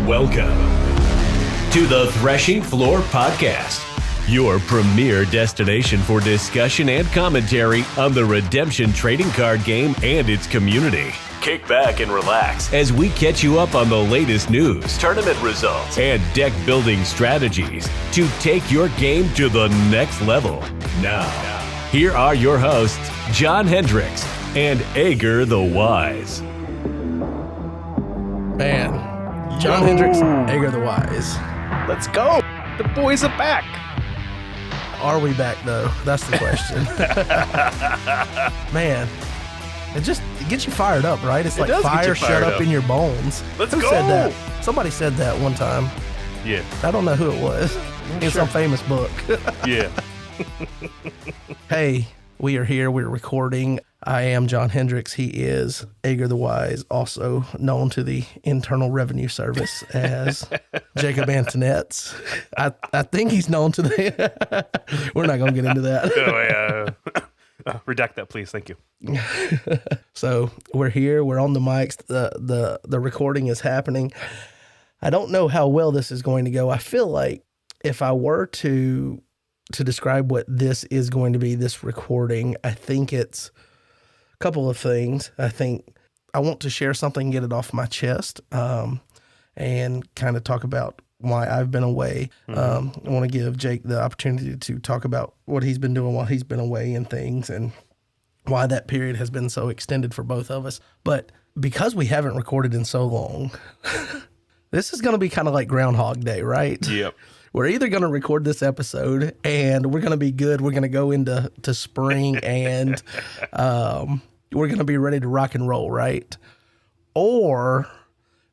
Welcome to the Threshing Floor Podcast, your premier destination for discussion and commentary on the redemption trading card game and its community. Kick back and relax as we catch you up on the latest news, tournament results, and deck building strategies to take your game to the next level. Now, here are your hosts, John Hendricks and Ager the Wise. Man, John Hendricks, Ager the Wise. Let's go. The boys are back. Are we back, though? That's the question. Man, it gets you fired up, right? It's like fire shut up in your bones. Let's Who go. said that? Somebody said that one time. Yeah. I don't know who it was. It's some famous book. Yeah. Hey, we are here. We're recording. I am John Hendricks. He is Ager the Wise, also known to the Internal Revenue Service as Jacob Antonetts. I think he's known to the... We're not going to get into that. Redact that, please. Thank you. So we're here. We're on the mics. The recording is happening. I don't know how well this is going to go. I feel like if I were to describe what this is going to be, this recording, I think it's a couple of things. I think I want to share something, get it off my chest, and kind of talk about why I've been away. I want to give Jake the opportunity to talk about what he's been doing while he's been away and things, and why that period has been so extended for both of us. But because we haven't recorded in so long, this is going to be kind of like Groundhog Day, right? Yep. We're either going to record this episode and we're going to be good. We're going to go into spring and we're going to be ready to rock and roll, right? Or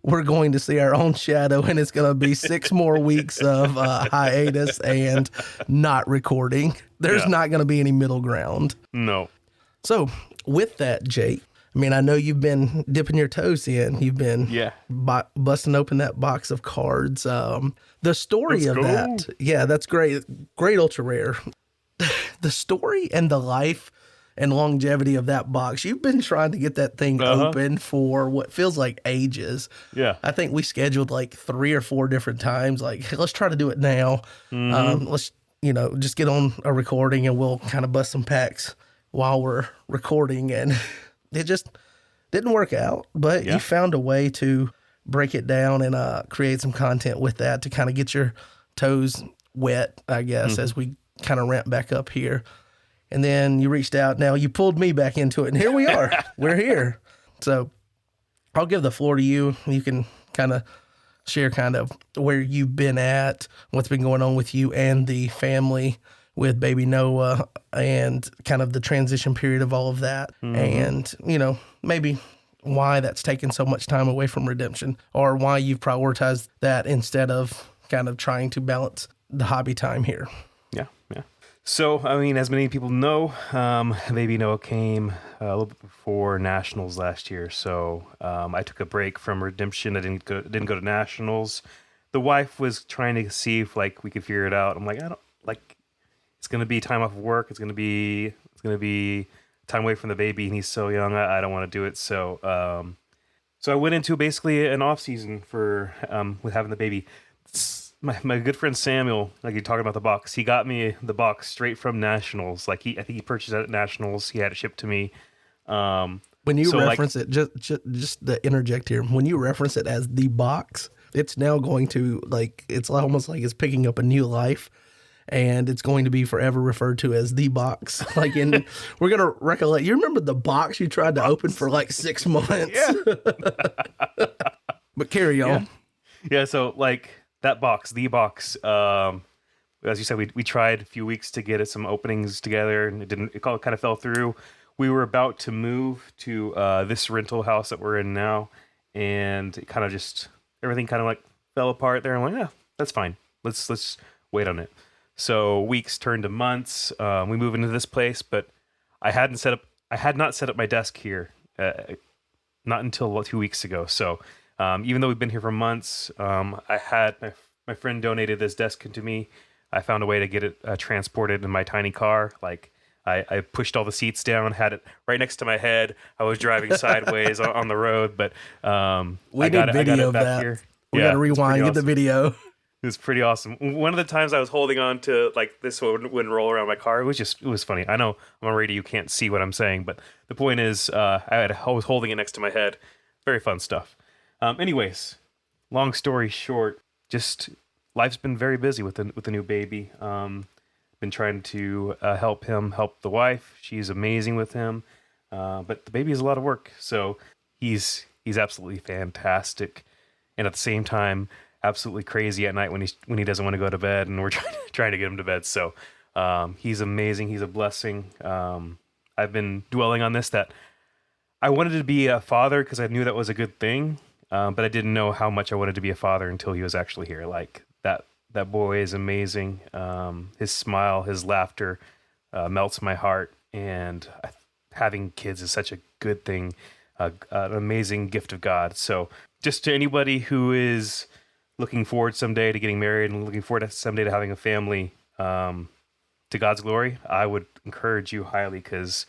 we're going to see our own shadow and it's going to be 6 more weeks of hiatus and not recording. There's not going to be any middle ground. No. So with that, Jake, I mean, I know you've been dipping your toes in. You've been busting open that box of cards. The story of that, that's great. Great ultra rare. The story and the life and longevity of that box. You've been trying to get that thing open for what feels like ages. Yeah. I think we scheduled like 3 or 4 different times. Like, hey, let's try to do it now. Let's, just get on a recording and we'll kind of bust some packs while we're recording. And it just didn't work out, but you found a way to break it down and create some content with that to kind of get your toes wet, I guess, as we kind of ramp back up here. And then you reached out. Now you pulled me back into it, and here we are. We're here. So I'll give the floor to you. You can kind of share kind of where you've been at, what's been going on with you and the family with baby Noah, and kind of the transition period of all of that. And, maybe why that's taken so much time away from redemption, or why you've prioritized that instead of kind of trying to balance the hobby time here. Yeah. So, I mean, as many people know, baby Noah came a little bit before Nationals last year. So I took a break from redemption. I didn't go to Nationals. The wife was trying to see if we could figure it out. I'm like, it's going to be time off of work. It's going to be time away from the baby, and he's so young. I don't want to do it. So I went into basically an off season for with having the baby. My good friend Samuel, like you're talking about the box, he got me the box straight from Nationals. I think he purchased it at Nationals. He had it shipped to me. When you reference it, just to interject here, when you reference it as the box, it's now going to it's almost like it's picking up a new life. And it's going to be forever referred to as the box. We're going to recollect. You remember the box you tried to open for 6 months? Yeah. But carry on. Yeah, so that box, the box, as you said, we tried a few weeks to get some openings together, and it kind of fell through. We were about to move to this rental house that we're in now, and it kind of everything kind of fell apart there. I'm like, yeah, that's fine. Let's wait on it. So weeks turned to months. We moved into this place, but I had not set up my desk here, not until 2 weeks ago. So even though we've been here for months, I had my friend donated this desk to me. I found a way to get it transported in my tiny car. I pushed all the seats down, had it right next to my head. I was driving sideways on the road, but I got it back here. We got to rewind, get the video. It was pretty awesome. One of the times I was holding on to, like, this wouldn't roll around my car. It was funny. I know I'm on radio, you can't see what I'm saying, but the point is, I was holding it next to my head. Very fun stuff. Anyways, long story short, just life's been very busy with the new baby. Been trying to help the wife. She's amazing with him, but the baby is a lot of work. So he's absolutely fantastic, and at the same time, absolutely crazy at night when he doesn't want to go to bed, and we're trying to get him to bed. So he's amazing. He's a blessing. I've been dwelling on this, that I wanted to be a father because I knew that was a good thing, but I didn't know how much I wanted to be a father until he was actually here. Like, that boy is amazing. His smile, his laughter melts my heart, and having kids is such a good thing, an amazing gift of God. So just to anybody who is looking forward someday to getting married and looking forward to someday to having a family, to God's glory, I would encourage you highly, because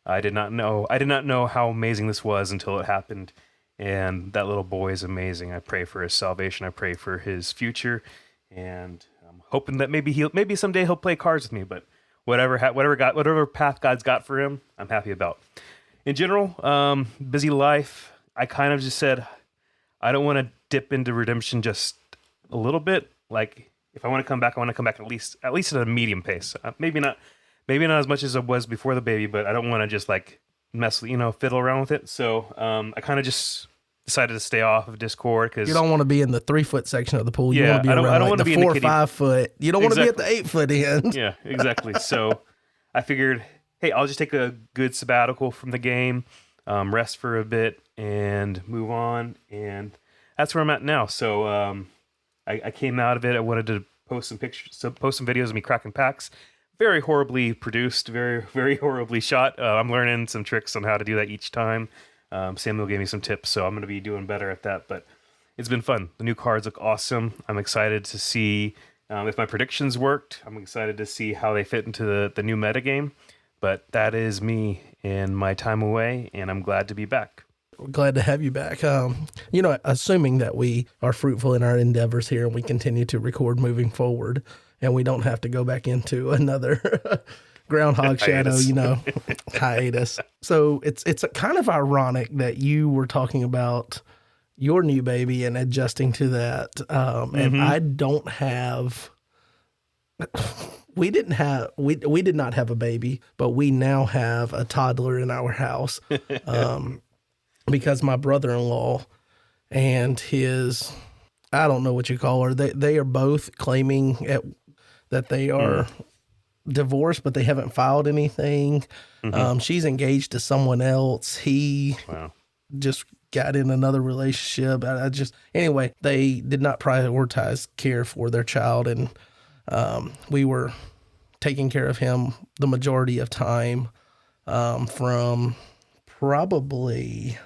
I did not know how amazing this was until it happened. And that little boy is amazing. I pray for his salvation. I pray for his future, and I'm hoping that maybe someday he'll play cards with me. But whatever path God's got for him, I'm happy about. In general, busy life. I kind of just said I don't want to dip into redemption just a little bit. Like, if I want to come back, I want to come back at least at a medium pace. Maybe not as much as I was before the baby, but I don't want to just like fiddle around with it. So I kind of just decided to stay off of Discord, because you don't want to be in the 3-foot section of the pool. You yeah, want to be I don't want to be in the 4 or 5 foot. You don't want to be at the 8-foot end. Yeah, exactly. So I figured, hey, I'll just take a good sabbatical from the game, rest for a bit, and move on. And that's where I'm at now. So I came out of it. I wanted to post some pictures, post some videos of me cracking packs. Very horribly produced, very, very horribly shot. I'm learning some tricks on how to do that each time. Samuel gave me some tips, so I'm going to be doing better at that. But it's been fun. The new cards look awesome. I'm excited to see if my predictions worked. I'm excited to see how they fit into the new metagame. But that is me in my time away, and I'm glad to be back. Glad to have you back. Assuming that we are fruitful in our endeavors here and we continue to record moving forward, and we don't have to go back into another Groundhog shadow, hiatus. So it's kind of ironic that you were talking about your new baby and adjusting to that. And I don't have, we did not have a baby, but we now have a toddler in our house. Because my brother-in-law and his, I don't know what you call her, they are both claiming that they are divorced, but they haven't filed anything. She's engaged to someone else. He just got in another relationship. Anyway, they did not prioritize care for their child, and we were taking care of him the majority of time from probably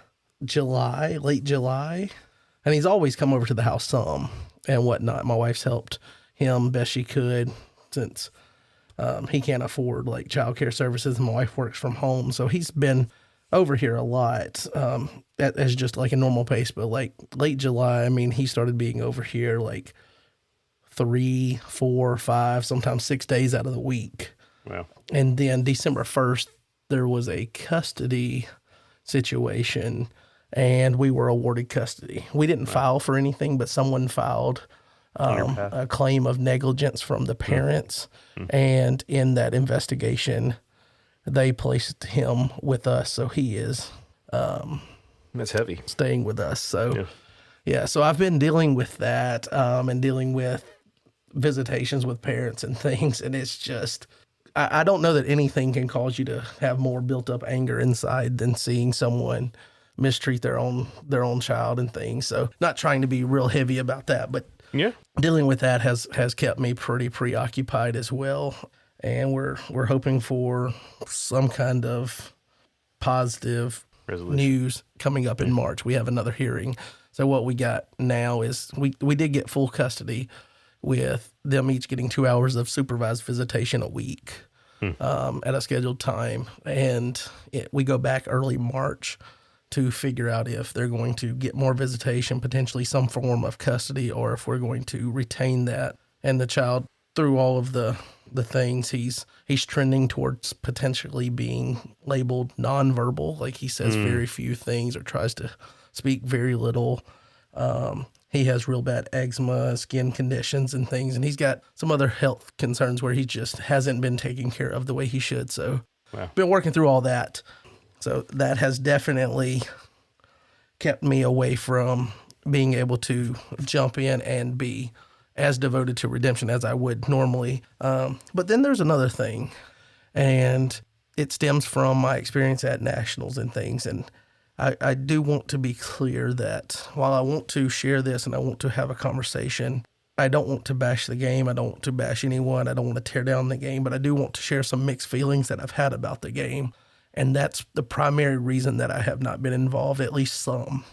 late July. And he's always come over to the house some and whatnot. My wife's helped him best she could, since he can't afford like childcare services. My wife works from home, so he's been over here a lot as just like a normal pace. But like late July, he started being over here like 3, 4, 5, sometimes 6 days out of the week. Wow. And then December 1st, there was a custody situation, and we were awarded custody. We didn't file for anything, but someone filed a claim of negligence from the parents. And in that investigation, they placed him with us. So he is that's heavy, staying with us. So so I've been dealing with that and dealing with visitations with parents and things. And it's just, I don't know that anything can cause you to have more built up anger inside than seeing someone mistreat their own child and things. So not trying to be real heavy about that, but dealing with that has kept me pretty preoccupied as well. And we're hoping for some kind of positive news coming up in March. We have another hearing. So what we got now is we did get full custody, with them each getting 2 hours of supervised visitation a week at a scheduled time. And we go back early March to figure out if they're going to get more visitation, potentially some form of custody, or if we're going to retain that. And the child, through all of the things, he's trending towards potentially being labeled nonverbal. Like he says very few things or tries to speak very little. He has real bad eczema, skin conditions and things, and he's got some other health concerns where he just hasn't been taken care of the way he should. So been working through all that. So that has definitely kept me away from being able to jump in and be as devoted to redemption as I would normally. But then there's another thing, and it stems from my experience at nationals and things. And I do want to be clear that while I want to share this and I want to have a conversation, I don't want to bash the game. I don't want to bash anyone. I don't want to tear down the game, but I do want to share some mixed feelings that I've had about the game. And that's the primary reason that I have not been involved, at least some.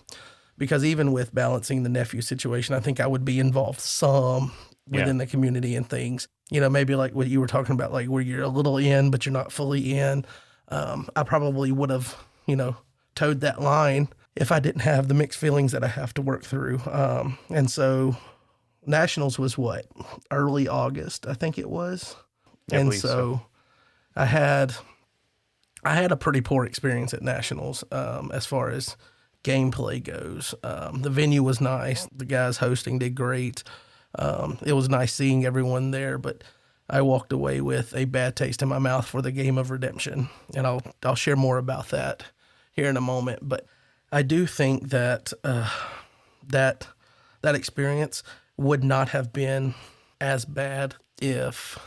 Because even with balancing the nephew situation, I think I would be involved some within the community and things. You know, maybe like what you were talking about, like where you're a little in, but you're not fully in. I probably would have, towed that line if I didn't have the mixed feelings that I have to work through. And so nationals was what? Early August, I think it was. And so I had a pretty poor experience at nationals as far as gameplay goes. The venue was nice. The guys hosting did great. It was nice seeing everyone there, but I walked away with a bad taste in my mouth for the game of redemption. And I'll share more about that here in a moment. But I do think that that experience would not have been as bad if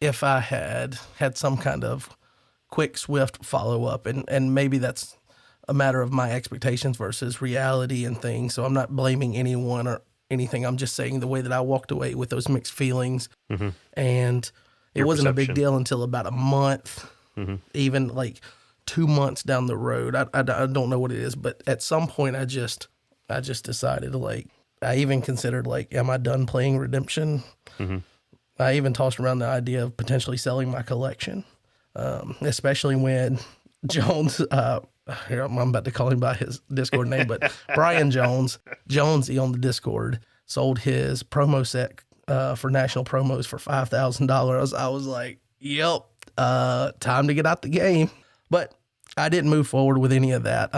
I had some kind of quick, swift follow-up. And maybe that's a matter of my expectations versus reality and things. So I'm not blaming anyone or anything. I'm just saying the way that I walked away with those mixed feelings. Mm-hmm. And it wasn't a big deal until about a month, even like 2 months down the road. I don't know what it is, but at some point I just decided, like, I even considered, like, am I done playing redemption? Mm-hmm. I even tossed around the idea of potentially selling my collection, especially when Jones, here, I'm about to call him by his Discord name, but Brian Jonesy on the Discord sold his promo set for national promos for $5,000. I was like, yep, time to get out the game. But I didn't move forward with any of that.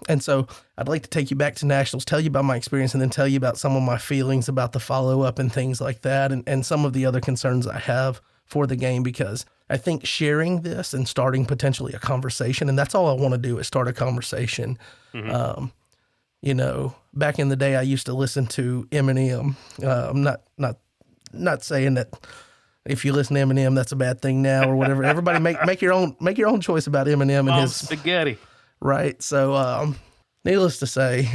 And so I'd like to take you back to nationals, tell you about my experience, and then tell you about some of my feelings about the follow-up and things like that, and some of the other concerns I have for the game, because I think sharing this and starting potentially a conversation, and that's all I want to do is start a conversation. Mm-hmm. Back in the day, I used to listen to Eminem. I'm not saying that if you listen to Eminem, that's a bad thing now or whatever. Everybody make your own choice about Eminem and his spaghetti. Right. So, needless to say,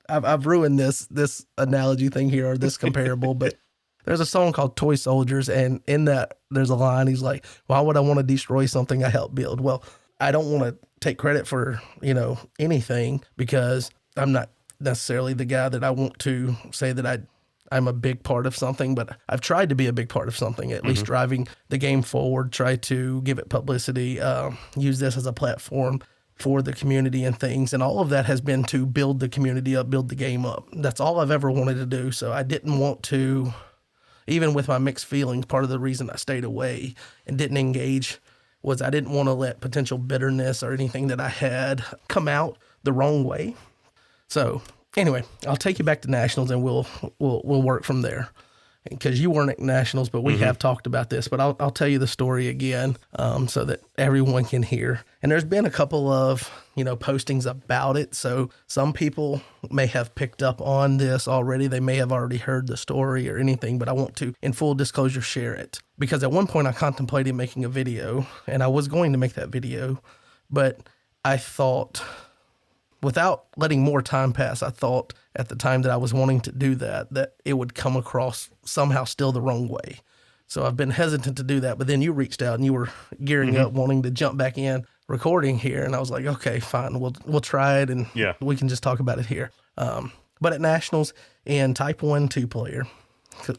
I've ruined this analogy thing here, or this comparable, but there's a song called Toy Soldiers, and in that there's a line. He's like, why would I want to destroy something I helped build? Well, I don't want to take credit for, anything, because I'm not necessarily the guy that I want to say that I'm a big part of something, but I've tried to be a big part of something, at least driving the game forward, try to give it publicity, use this as a platform for the community and things. And all of that has been to build the community up, build the game up. That's all I've ever wanted to do. So I didn't want to, even with my mixed feelings, part of the reason I stayed away and didn't engage was I didn't want to let potential bitterness or anything that I had come out the wrong way. So anyway, I'll take you back to nationals, and we'll work from there, because you weren't at nationals, but we have talked about this. But I'll tell you the story again, so that everyone can hear. And there's been a couple of postings about it, so some people may have picked up on this already. They may have already heard the story or anything, but I want to, in full disclosure, share it, because at one point I contemplated making a video, and I was going to make that video, but I thought, without letting more time pass, I thought at the time that I was wanting to do that it would come across somehow still the wrong way. So I've been hesitant to do that. But then you reached out and you were gearing up, wanting to jump back in recording here. And I was like, okay, fine. We'll try it, and we can just talk about it here. But at nationals, in Type 1 2-player,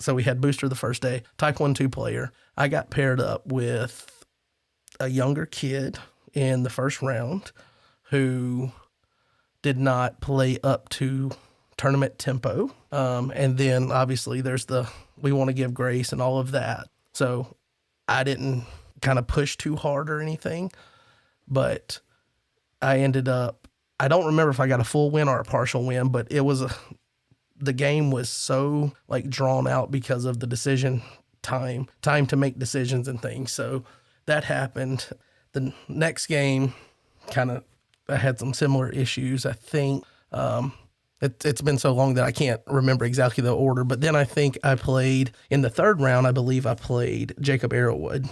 so we had booster the first day, Type 1 2-player, I got paired up with a younger kid in the first round who did not play up to tournament tempo. And then obviously there's we want to give grace and all of that. So I didn't kind of push too hard or anything, but I ended up, I don't remember if I got a full win or a partial win, but the game was so like drawn out because of the decision time to make decisions and things. So that happened. The next game I had some similar issues. I think it's been so long that I can't remember exactly the order, but then I think I played in the third round. I believe I played Jacob Arrowwood,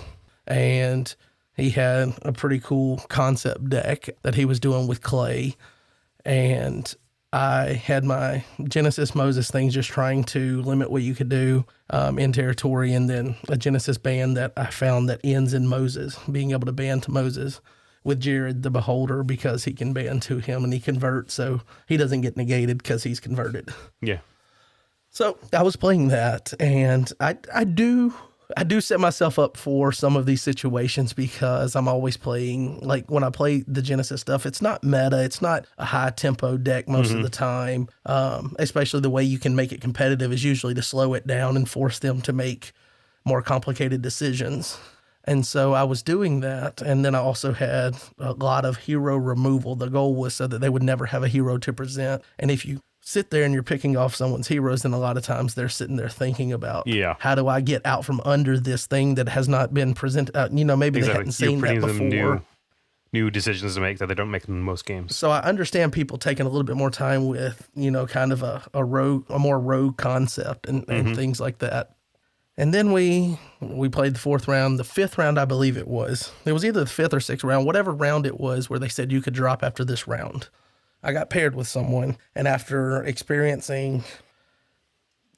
and he had a pretty cool concept deck that he was doing with clay, and I had my Genesis Moses things, just trying to limit what you could do in territory, and then a Genesis ban that I found that ends in Moses, being able to ban to Moses with Jared the Beholder, because he can ban to him and he converts, so he doesn't get negated because he's converted. Yeah. So I was playing that, and I do set myself up for some of these situations because I'm always playing, like when I play the Genesis stuff, it's not meta. It's not a high tempo deck most of the time. Especially the way you can make it competitive is usually to slow it down and force them to make more complicated decisions. And so I was doing that. And then I also had a lot of hero removal. The goal was so that they would never have a hero to present. And if you sit there and you're picking off someone's heroes, then a lot of times they're sitting there thinking about, how do I get out from under this thing that has not been presented? Maybe they hadn't seen that before. Them new decisions to make that they don't make in most games. So I understand people taking a little bit more time with, kind of a more rogue concept and things like that. And then we played the fourth round. The fifth round, I believe it was either the fifth or sixth round, whatever round it was, where they said you could drop after this round. I got paired with someone, and after experiencing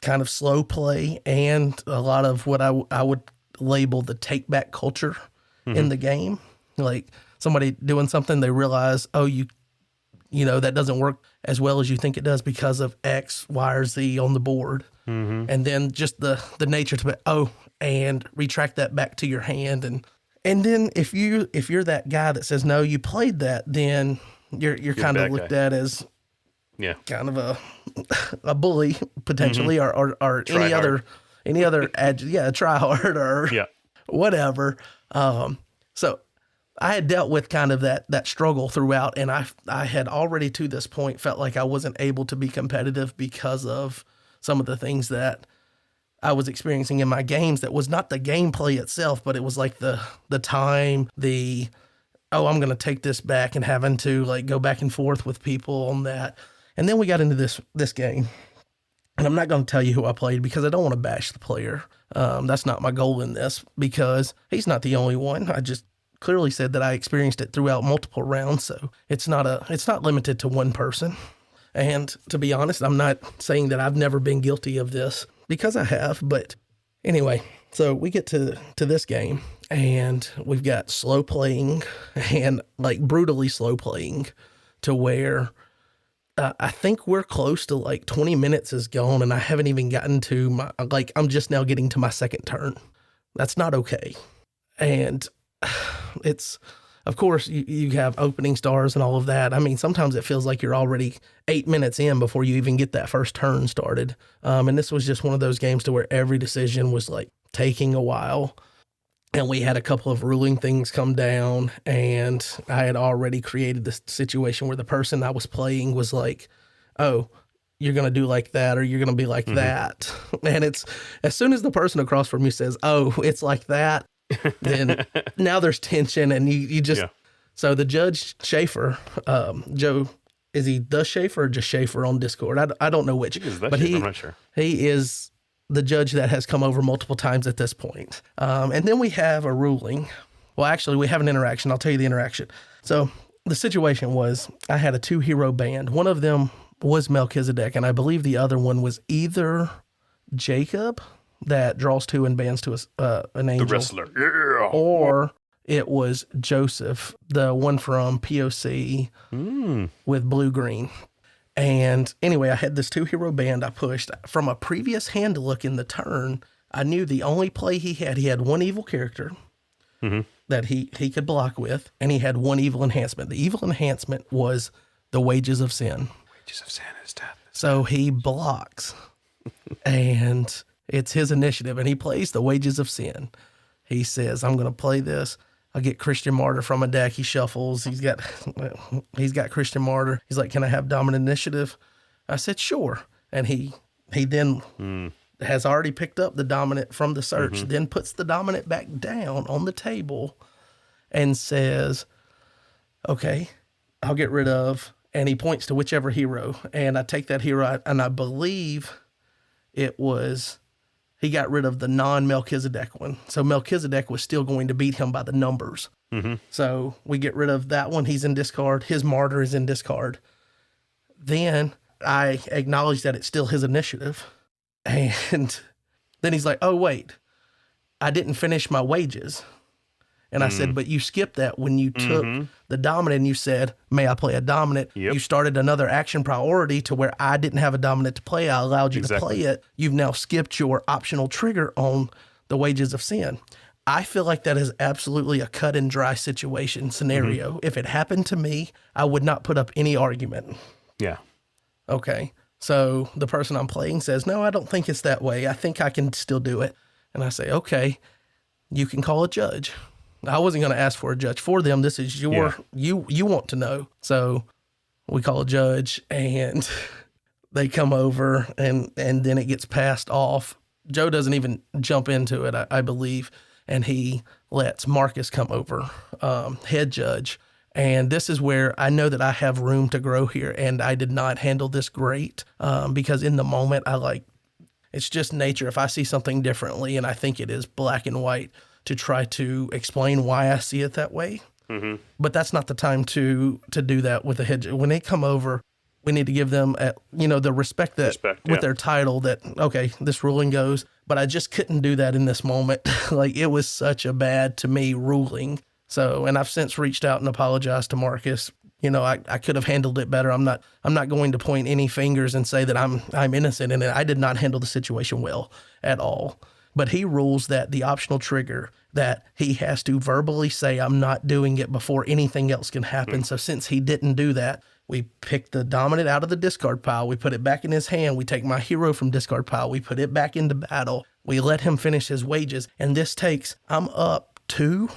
kind of slow play and a lot of what I would label the take back culture in the game, like somebody doing something, they realize, that doesn't work as well as you think it does because of X, Y, or Z on the board. And then just the nature to and retract that back to your hand. And then if you're that guy that says, no, you played that, then you're kind of looked at as kind of a bully potentially, or any other try hard or whatever. So I had dealt with kind of that struggle throughout, and I had already to this point felt like I wasn't able to be competitive because of some of the things that I was experiencing in my games. That was not the gameplay itself, but it was like the time, I'm going to take this back, and having to like go back and forth with people on that. And then we got into this game, and I'm not going to tell you who I played because I don't want to bash the player. That's not my goal in this, because he's not the only one. I just clearly said that I experienced it throughout multiple rounds. So it's not limited to one person. And to be honest, I'm not saying that I've never been guilty of this, because I have. But anyway, so we get to this game, and we've got slow playing, and like brutally slow playing, to where I think we're close to like 20 minutes is gone, and I haven't even gotten to I'm just now getting to my second turn. That's not okay. And it's, of course, you have opening stars and all of that. I mean, sometimes it feels like you're already 8 minutes in before you even get that first turn started. And this was just one of those games to where every decision was like taking a while. And we had a couple of ruling things come down, and I had already created this situation where the person I was playing was like, oh, you're going to do like that, or you're going to be like that. And it's, as soon as the person across from you says, oh, it's like that, then now there's tension, and you just, so the judge Schaefer, Joe, is he the Schaefer or just Schaefer on Discord? I don't know which, but I'm not sure. He is the judge that has come over multiple times at this point. And then we have a ruling. Well, actually we have an interaction. I'll tell you the interaction. So the situation was, I had a 2-hero band. One of them was Melchizedek, and I believe the other one was either Jacob, that draws 2 and bans to an angel. The wrestler. Yeah. Or it was Joseph, the one from POC with blue-green. And anyway, I had this 2-hero band I pushed. From a previous hand look in the turn, I knew the only play he had 1 evil character, that he could block with, and he had one evil enhancement. The evil enhancement was the wages of sin. Wages of sin is death. So he blocks, and it's his initiative, and he plays the wages of sin. He says, I'm going to play this. I'll get Christian Martyr from a deck. He shuffles. He's got Christian Martyr. He's like, can I have dominant initiative? I said, sure. And he then has already picked up the dominant from the search, then puts the dominant back down on the table and says, okay, I'll get rid of, and he points to whichever hero. And I take that hero, and I believe it was, he got rid of the non-Melchizedek one. So Melchizedek was still going to beat him by the numbers. So we get rid of that one. He's in discard. His martyr is in discard. Then I acknowledge that it's still his initiative. And then he's like, oh, wait, I didn't finish my wages. And I said, but you skipped that when you took the dominant and you said, may I play a dominant? Yep. You started another action priority to where I didn't have a dominant to play. I allowed you to play it. You've now skipped your optional trigger on the wages of sin. I feel like that is absolutely a cut and dry scenario. If it happened to me, I would not put up any argument. Yeah. Okay. So the person I'm playing says, no, I don't think it's that way. I think I can still do it. And I say, okay, you can call a judge. I wasn't going to ask for a judge for them. This is your, you want to know. So we call a judge and they come over and then it gets passed off. Joe doesn't even jump into it, I believe. And he lets Marcus come over, head judge. And this is where I know that I have room to grow here. And I did not handle this great because in the moment, it's just nature. If I see something differently and I think it is black and white, to try to explain why I see it that way. But that's not the time to do that with a head judge. When they come over, we need to give them, the respect with their title that, okay, this ruling goes. But I just couldn't do that in this moment. It was such a bad, to me, ruling. So, and I've since reached out and apologized to Marcus. I could have handled it better. I'm not going to point any fingers and say that I'm innocent in it. I did not handle the situation well at all. But he rules that the optional trigger, that he has to verbally say, I'm not doing it before anything else can happen. So since he didn't do that, we pick the dominant out of the discard pile. We put it back in his hand. We take my hero from discard pile. We put it back into battle. We let him finish his wages. And this takes, I'm up 1-0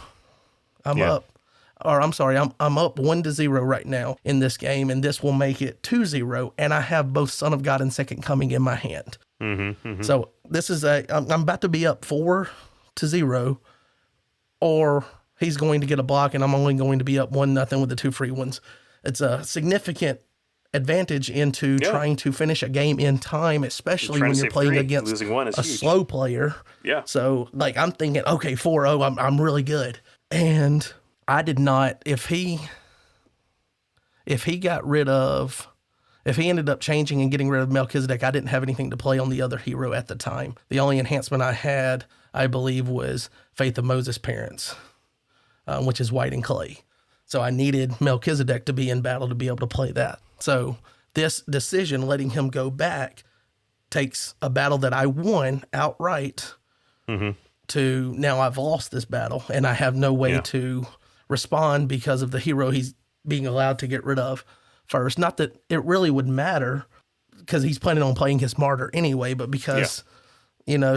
right now in this game. And this will make it 2-0. And I have both Son of God and Second Coming in my hand. So this is I'm about to be up 4-0, or he's going to get a block and I'm only going to be up 1-0 with the 2 free ones. It's a significant advantage into trying to finish a game in time, especially when you're playing against a slow player. Yeah. So I'm thinking, okay, 4-0, I'm really good. And I did not, if he ended up changing and getting rid of Melchizedek, I didn't have anything to play on the other hero at the time. The only enhancement I had, I believe, was Faith of Moses' Parents, which is white and clay. So I needed Melchizedek to be in battle to be able to play that. So this decision, letting him go back, takes a battle that I won outright to now I've lost this battle and I have no way to respond because of the hero he's being allowed to get rid of first. Not that it really would matter because he's planning on playing his martyr anyway, but because,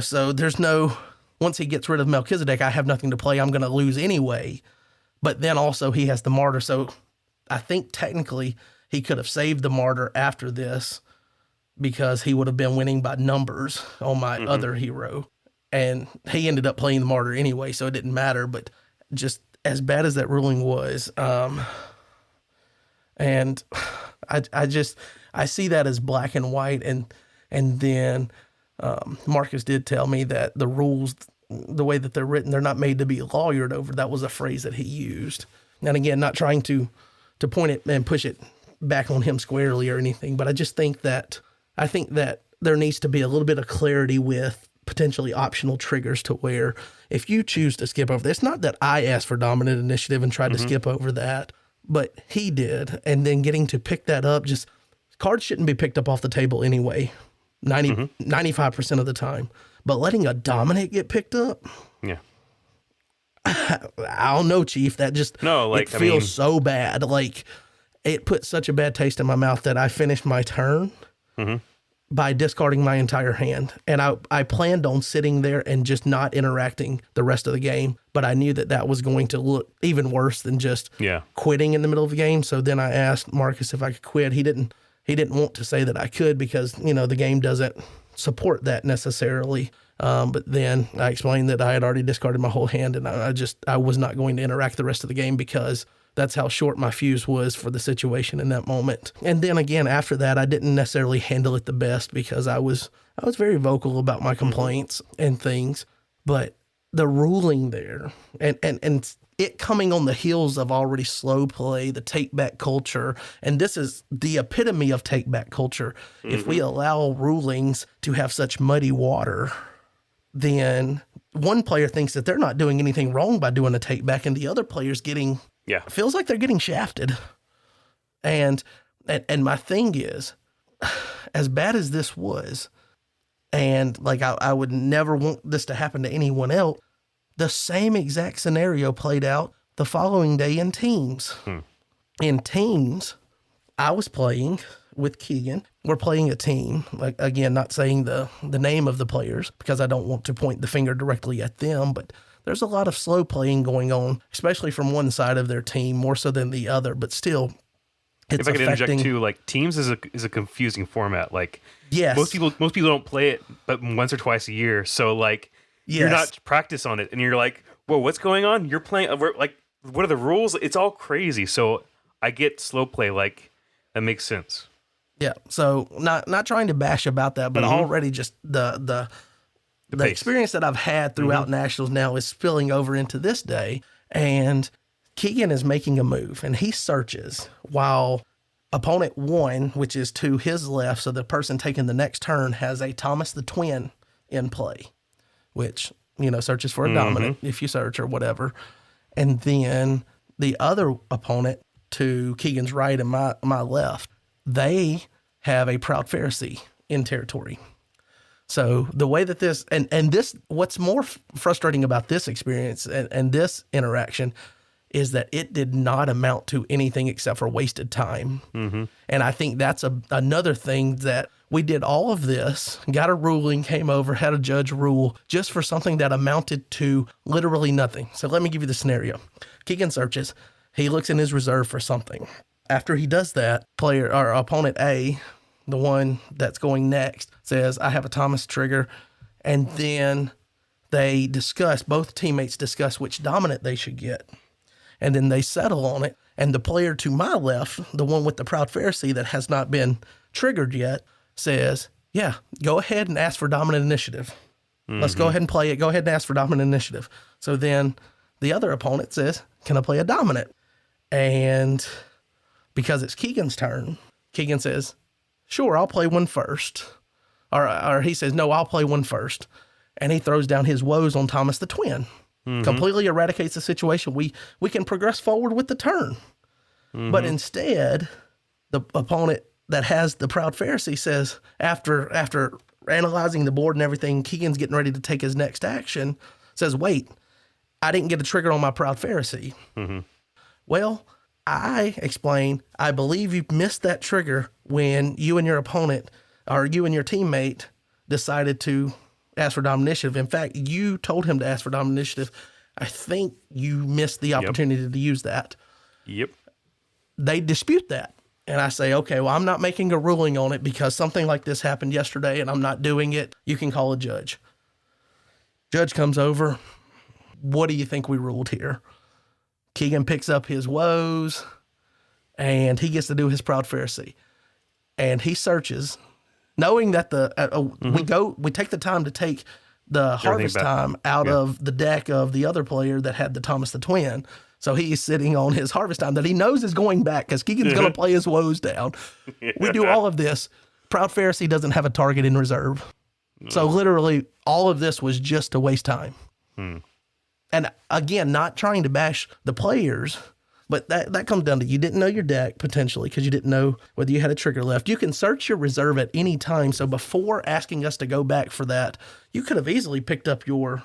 so there's no, once he gets rid of Melchizedek, I have nothing to play. I'm going to lose anyway. But then also he has the martyr. So I think technically he could have saved the martyr after this because he would have been winning by numbers on my other hero. And he ended up playing the martyr anyway, so it didn't matter. But just as bad as that ruling was, and I see that as black and white. And then Marcus did tell me that the rules, the way that they're written, they're not made to be lawyered over. That was a phrase that he used. And again, not trying to point it and push it back on him squarely or anything, but I just think that there needs to be a little bit of clarity with potentially optional triggers to where if you choose to skip over this, not that I asked for dominant initiative and tried to skip over that, but he did. And then getting to pick that up, just cards shouldn't be picked up off the table anyway, 95% of the time. But letting a dominant get picked up, I don't know, Chief. That just it feels so bad. Like it put such a bad taste in my mouth that I finished my turn by discarding my entire hand. And I planned on sitting there and just not interacting the rest of the game. But I knew that was going to look even worse than just quitting in the middle of the game. So then I asked Marcus if I could quit. He didn't want to say that I could because, the game doesn't support that necessarily. But then I explained that I had already discarded my whole hand and I was not going to interact the rest of the game because that's how short my fuse was for the situation in that moment. And then again, after that, I didn't necessarily handle it the best because I was very vocal about my complaints and things. But the ruling there and it coming on the heels of already slow play, the take back culture, and this is the epitome of take back culture. If we allow rulings to have such muddy water, then one player thinks that they're not doing anything wrong by doing a take back, and the other player's feels like they're getting shafted. And my thing is, as bad as this was, and like I would never want this to happen to anyone else, the same exact scenario played out the following day in teams. In teams, I was playing with Keegan. We're playing a team, like again, not saying the name of the players because I don't want to point the finger directly at them, but there's a lot of slow playing going on, especially from one side of their team more so than the other, but still it's if I could interject too, like teams is a confusing format. Like most people don't play it but once or twice a year. So like you're not practice on it and you're like, whoa, what's going on? You're playing like what are the rules? It's all crazy. So I get slow play, like that makes sense. Yeah. So not trying to bash about that, but already just the experience that I've had throughout nationals now is spilling over into this day. And Keegan is making a move and he searches while opponent 1, which is to his left. So the person taking the next turn has a Thomas the Twin in play, which, searches for a dominant if you search or whatever. And then the other opponent to Keegan's right and my left, they have a Proud Pharisee in territory. So the way that this, and this, what's more frustrating about this experience and this interaction is that it did not amount to anything except for wasted time. And I think that's another thing that we did all of this, got a ruling, came over, had a judge rule just for something that amounted to literally nothing. So let me give you the scenario. Keegan searches. He looks in his reserve for something. After he does that, opponent A, the one that's going next, says, I have a Thomas trigger. And then both teammates discuss which dominant they should get. And then they settle on it. And the player to my left, the one with the Proud Pharisee that has not been triggered yet, says, yeah, go ahead and ask for dominant initiative. Let's go ahead and play it. Go ahead and ask for dominant initiative. So then the other opponent says, can I play a dominant? And because it's Keegan's turn, Keegan says, sure, I'll play one first. Or he says, no, I'll play one first. And he throws down his woes on Thomas the Twin. Completely eradicates the situation. We can progress forward with the turn. But instead, the opponent that has the Proud Pharisee says, after analyzing the board and everything, Keegan's getting ready to take his next action, says, wait, I didn't get a trigger on my Proud Pharisee. Well, I explain, I believe you missed that trigger when you and your opponent, or you and your teammate, decided to ask for dominant initiative. In fact, you told him to ask for dominant initiative. I think you missed the opportunity to use that. They dispute that. And I say, okay, well, I'm not making a ruling on it because something like this happened yesterday and I'm not doing it. You can call a judge. Judge comes over. What do you think we ruled here? Keegan picks up his woes and he gets to do his Proud Pharisee. And he searches, knowing that we take the time to take the harvest time out of the deck of the other player that had the Thomas the Twin. So he's sitting on his harvest time that he knows is going back because Keegan's going to play his woes down. We do all of this. Proud Pharisee doesn't have a target in reserve. So literally all of this was just to waste time. And again, not trying to bash the players, but that comes down to you didn't know your deck potentially because you didn't know whether you had a trigger left. You can search your reserve at any time. So before asking us to go back for that, you could have easily picked up your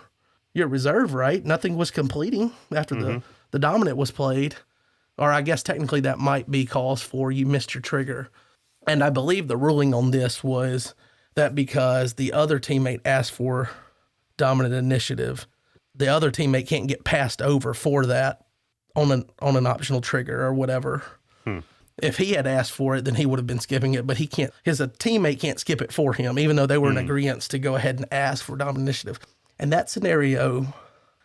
you're at reserve, right? Nothing was completing after the dominant was played. Or I guess technically that might be cause for you missed your trigger. And I believe the ruling on this was that because the other teammate asked for dominant initiative, the other teammate can't get passed over for that on an optional trigger or whatever. If he had asked for it, then he would have been skipping it, but he can't. His teammate can't skip it for him, even though they were in agreement to go ahead and ask for dominant initiative. And that scenario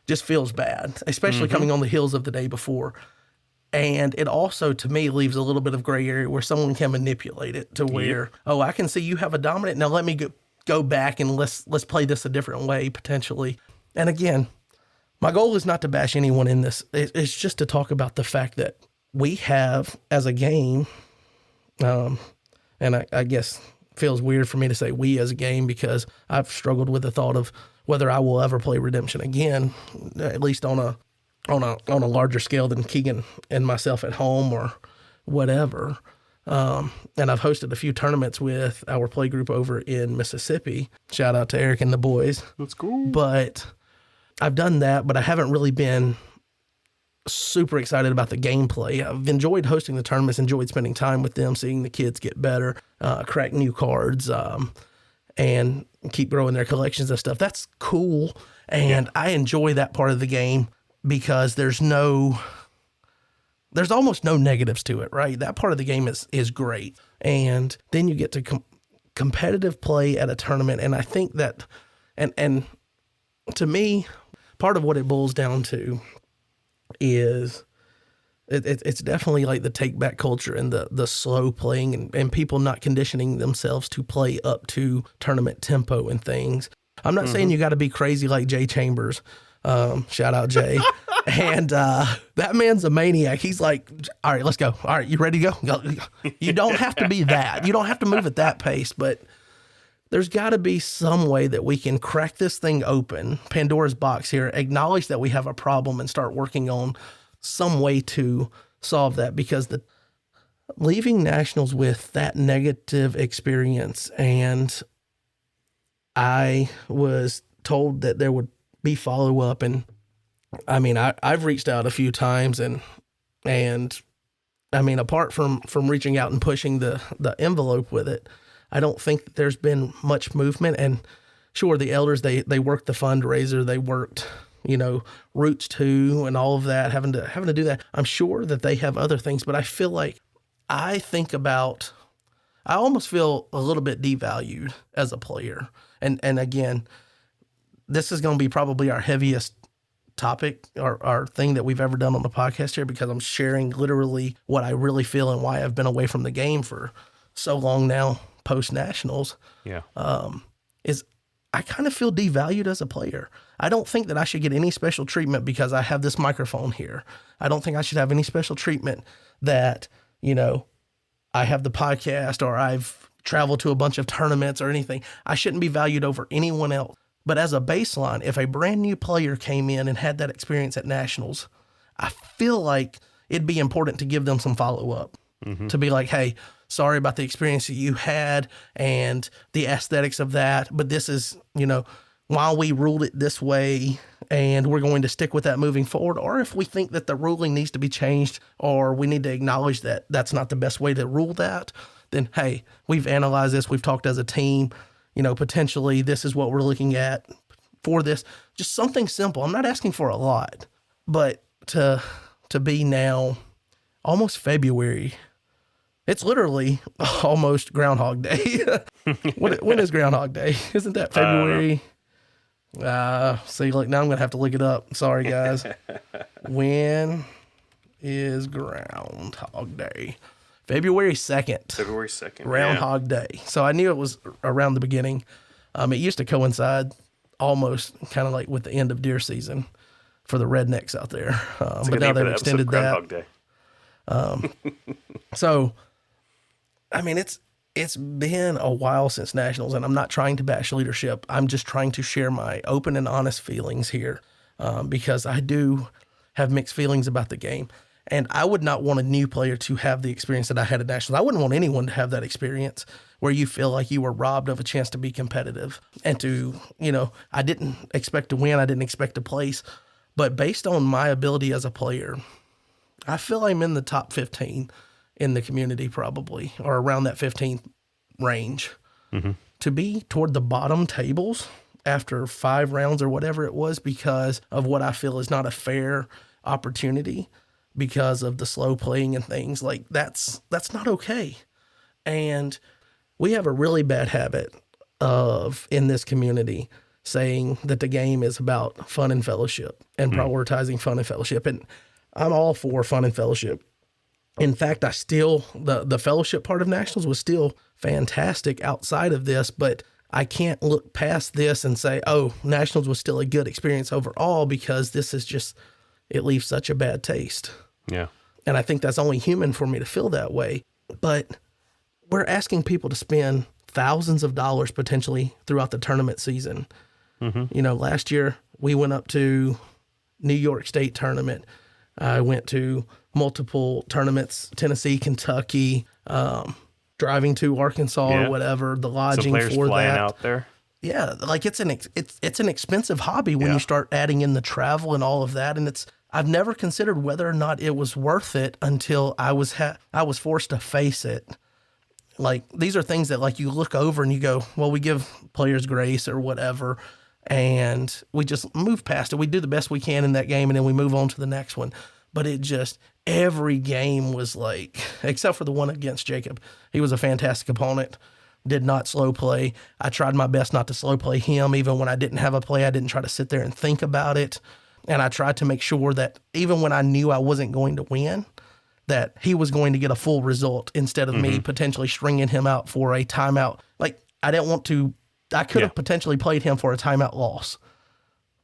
just feels bad, especially coming on the heels of the day before. And it also, to me, leaves a little bit of gray area where someone can manipulate it to where, oh, I can see you have a dominant. Now let me go back and let's play this a different way, potentially. And again, my goal is not to bash anyone in this. It's just to talk about the fact that we have, as a game, and I guess feels weird for me to say we as a game because I've struggled with the thought of whether I will ever play Redemption again, at least on a larger scale than Keegan and myself at home or whatever. And I've hosted a few tournaments with our play group over in Mississippi. Shout out to Eric and the boys. Let's go. But I've done that, but I haven't really been super excited about the gameplay. I've enjoyed hosting the tournaments, enjoyed spending time with them, seeing the kids get better, crack new cards, and keep growing their collections of stuff. That's cool. And I enjoy that part of the game because there's almost no negatives to it, right? That part of the game is great. And then you get to competitive play at a tournament. And I think that, and to me, part of what it boils down to is it's definitely like the take back culture and the slow playing and people not conditioning themselves to play up to tournament tempo and things. I'm not saying you got to be crazy like Jay Chambers. Shout out Jay. And that man's a maniac. He's like, all right, let's go. All right, you ready to go? You don't have to be that. You don't have to move at that pace, but there's got to be some way that we can crack this thing open, Pandora's box here, acknowledge that we have a problem and start working on some way to solve that, because leaving nationals with that negative experience, and I was told that there would be follow-up, and I mean, I've reached out a few times, and I mean, apart from reaching out and pushing the envelope with it, I don't think that there's been much movement. And sure, the elders, they worked the fundraiser, they worked, Roots 2 and all of that, having to do that. I'm sure that they have other things, but I feel like I almost feel a little bit devalued as a player. And again, this is going to be probably our heaviest topic or our thing that we've ever done on the podcast here, because I'm sharing literally what I really feel and why I've been away from the game for so long now, post nationals. Is I kind of feel devalued as a player. I don't think that I should get any special treatment because I have this microphone here. I don't think I should have any special treatment that, I have the podcast or I've traveled to a bunch of tournaments or anything. I shouldn't be valued over anyone else. But as a baseline, if a brand new player came in and had that experience at nationals, I feel like it'd be important to give them some follow-up. To be like, hey, sorry about the experience that you had and the aesthetics of that, but this is, while we ruled it this way and we're going to stick with that moving forward, or if we think that the ruling needs to be changed or we need to acknowledge that that's not the best way to rule that, then, hey, we've analyzed this, we've talked as a team, potentially this is what we're looking at for this. Just something simple. I'm not asking for a lot, but to be now almost February, it's literally almost Groundhog Day. When is Groundhog Day? Isn't that February? See, look, now I'm going to have to look it up. Sorry, guys. When is Groundhog Day? February 2nd. February 2nd. Groundhog Day. So I knew it was around the beginning. It used to coincide almost kind of like with the end of deer season for the rednecks out there. But now they've extended that. Day. So, I mean, it's been a while since nationals, and I'm not trying to bash leadership. I'm just trying to share my open and honest feelings here, because I do have mixed feelings about the game. And I would not want a new player to have the experience that I had at Nationals. I wouldn't want anyone to have that experience where you feel like you were robbed of a chance to be competitive and to, I didn't expect to win. I didn't expect to place. But based on my ability as a player, I feel I'm in the top 15 in the community probably, or around that 15 range. Mm-hmm. To be toward the bottom tables after 5 rounds or whatever it was because of what I feel is not a fair opportunity because of the slow playing and things like that's not okay. And we have a really bad habit of in this community saying that the game is about fun and fellowship and prioritizing fun and fellowship. And I'm all for fun and fellowship. In fact, I still, the fellowship part of Nationals was still fantastic outside of this, but I can't look past this and say, oh, Nationals was still a good experience overall because this is just, it leaves such a bad taste. Yeah. And I think that's only human for me to feel that way. But we're asking people to spend thousands of dollars potentially throughout the tournament season. Mm-hmm. Last year we went up to New York State tournament. I went to multiple tournaments, Tennessee, Kentucky, driving to Arkansas or whatever, the lodging some players for flying that. Out there. Yeah, like it's an expensive hobby when you start adding in the travel and all of that, and I've never considered whether or not it was worth it until I was forced to face it. Like these are things that like you look over and you go, well, we give players grace or whatever, and we just move past it. We do the best we can in that game, and then we move on to the next one. But it just, every game was like, except for the one against Jacob. He was a fantastic opponent, did not slow play. I tried my best not to slow play him. Even when I didn't have a play, I didn't try to sit there and think about it. And I tried to make sure that even when I knew I wasn't going to win, that he was going to get a full result instead of me potentially stringing him out for a timeout. Like, I could have potentially played him for a timeout loss.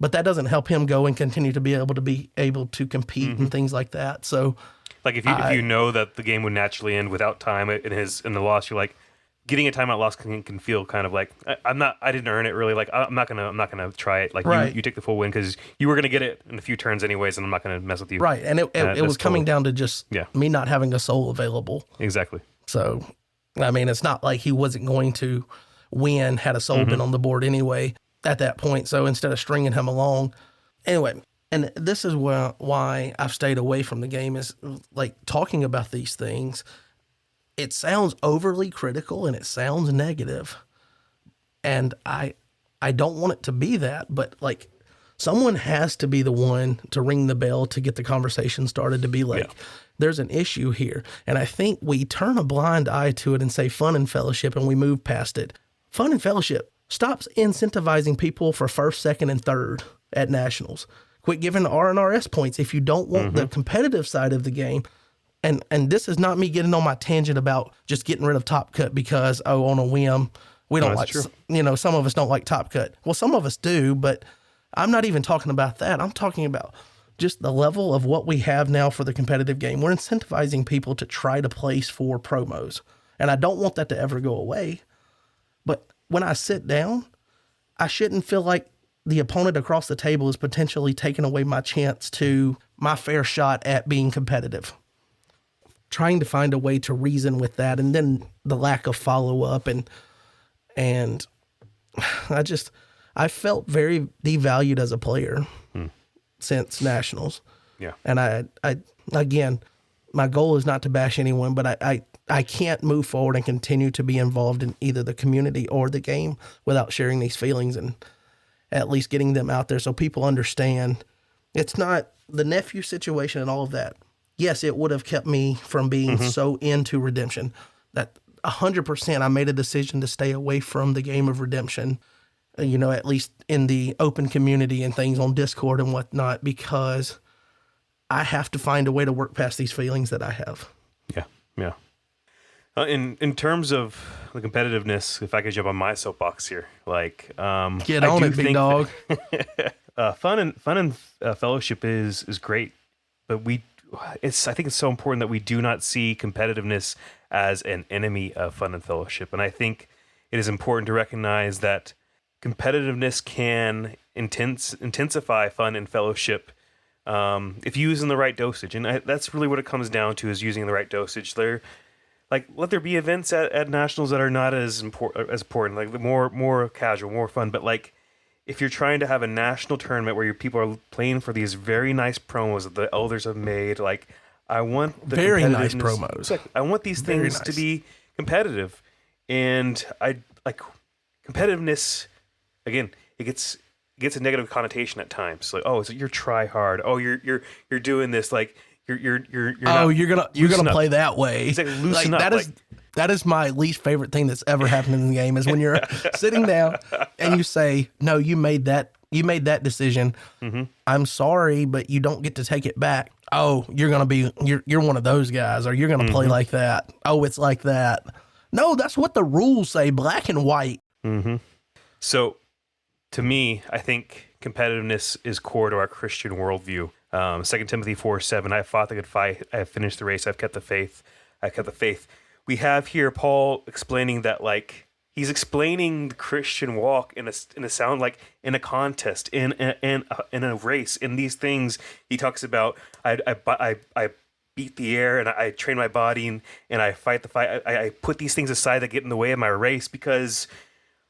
But that doesn't help him go and continue to be able to compete and things like that. So, like if you know that the game would naturally end without time in the loss, you're like getting a timeout loss can feel kind of like I didn't earn it really. Like I'm not gonna try it. Like you take the full win because you were gonna get it in a few turns anyways, and I'm not gonna mess with you. Right, and it was coming down to just me not having a soul available. Exactly. So, I mean, it's not like he wasn't going to win had a soul been on the board anyway at that point. So instead of stringing him along, anyway, and this is why I've stayed away from the game is like talking about these things. It sounds overly critical and it sounds negative, and I don't want it to be that, but like someone has to be the one to ring the bell to get the conversation started to be like, there's an issue here. And I think we turn a blind eye to it and say fun and fellowship and we move past it. Fun and fellowship stops incentivizing people for first, second, and third at Nationals. Quit giving R&RS points if you don't want the competitive side of the game. And this is not me getting on my tangent about just getting rid of Top Cut because, on a whim, we don't some of us don't like Top Cut. Well, some of us do, but I'm not even talking about that. I'm talking about just the level of what we have now for the competitive game. We're incentivizing people to try to place for promos. And I don't want that to ever go away. But when I sit down, I shouldn't feel like the opponent across the table is potentially taking away my chance to my fair shot at being competitive. Trying to find a way to reason with that, and then the lack of follow-up, and I felt very devalued as a player since Nationals. Yeah. And I again, my goal is not to bash anyone, but I can't move forward and continue to be involved in either the community or the game without sharing these feelings and at least getting them out there so people understand it's not the nephew situation and all of that. Yes, it would have kept me from being so into redemption that 100% I made a decision to stay away from the game of redemption, at least in the open community and things on Discord and whatnot, because I have to find a way to work past these feelings that I have. Yeah, yeah. In terms of the competitiveness, if I could jump on my soapbox here, like get on it, big dog. Fun and fellowship is great, but I think it's so important that we do not see competitiveness as an enemy of fun and fellowship, and I think it is important to recognize that competitiveness can intensify fun and fellowship if you use in the right dosage. And that's really what it comes down to, is using the right dosage. Let there be events at nationals that are not as important, like more casual, more fun. But like, if you're trying to have a national tournament where your people are playing for these very nice promos that the elders have made, like, I want the very nice promos. I want these things to be competitive, and I like competitiveness. Again, it gets a negative connotation at times. Like, oh, so you're try hard. Oh, you're doing this like. You're gonna play that way. Exactly, loosen up. That is my least favorite thing that's ever happened in the game, is when you're sitting down and you say, no, you made that decision. Mm-hmm. I'm sorry, but you don't get to take it back. Oh, you're one of those guys, or you're gonna play like that. Oh, it's like that. No, that's what the rules say, black and white. Mm-hmm. So, to me, I think competitiveness is core to our Christian worldview. 2 Timothy 4:7, I have fought the good fight, I have finished the race, I've kept the faith. We have here Paul explaining that, like, he's explaining the Christian walk in a sound, like in a contest, in a race, in these things. He talks about I beat the air, and I train my body, and I fight the fight. I put these things aside that get in the way of my race, because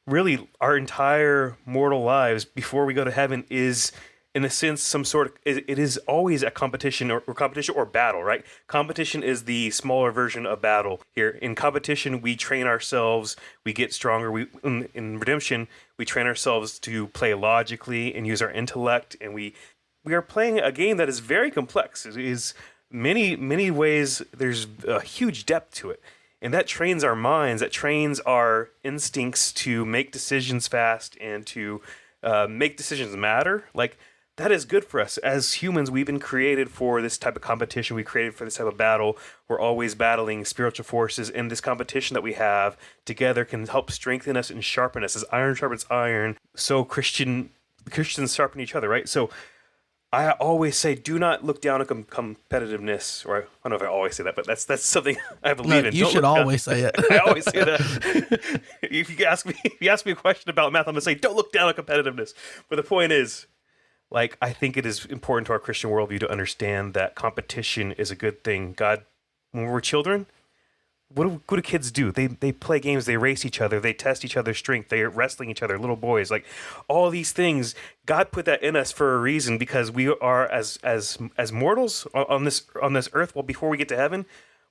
really our entire mortal lives before we go to heaven is, in a sense, some sort of, it is always a competition or battle, right? Competition is the smaller version of battle. Here in competition, we train ourselves, we get stronger. In redemption, we train ourselves to play logically and use our intellect, and we are playing a game that is very complex. It is many ways. There's a huge depth to it, and that trains our minds. That trains our instincts to make decisions fast and to make decisions matter. Like, that is good for us. As humans, we've been created for this type of competition. We created for this type of battle. We're always battling spiritual forces, and this competition that we have together can help strengthen us and sharpen us. As iron sharpens iron, so Christians sharpen each other, right? So I always say, do not look down on competitiveness. Or I don't know if I always say that, but that's something I believe in. You should always say it. I always say that. If you ask me a question about math, I'm gonna say, don't look down on competitiveness. But the point is, like, I think it is important to our Christian worldview to understand that competition is a good thing. God, when we're children, what do kids do? They play games, they race each other, they test each other's strength, they're wrestling each other, little boys, like all these things. God put that in us for a reason, because we are as mortals on this earth. Well, before we get to heaven,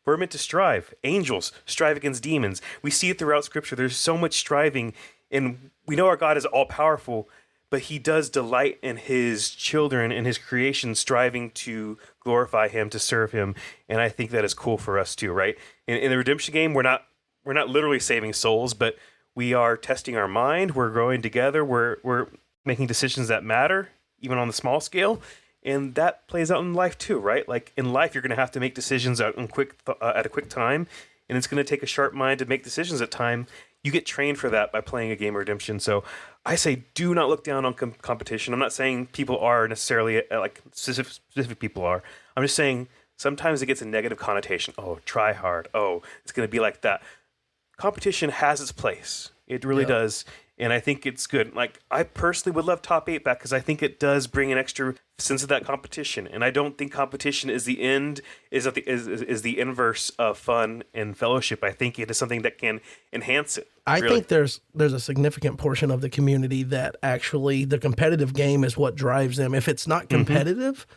we're meant to strive. Angels strive against demons. We see it throughout Scripture. There's so much striving, and we know our God is all powerful. But he does delight in his children and his creation striving to glorify him, to serve him. And I think that is cool for us too, right? In the redemption game, we're not literally saving souls, but we are testing our mind. We're growing together. We're making decisions that matter, even on the small scale. And that plays out in life too, right? Like, in life, you're going to have to make decisions at a quick time. And it's going to take a sharp mind to make decisions at time. You get trained for that by playing a game of redemption. So I say, do not look down on competition. I'm not saying people are necessarily, like, specific people are. I'm just saying sometimes it gets a negative connotation. Oh, try hard. Oh, it's going to be like that. Competition has its place. It really does. And I think it's good. Like, I personally would love Top 8 back, because I think it does bring an extra sense of that competition. And I don't think competition is the end, is the inverse of fun and fellowship. I think it is something that can enhance it. I think there's a significant portion of the community that actually the competitive game is what drives them. If it's not competitive,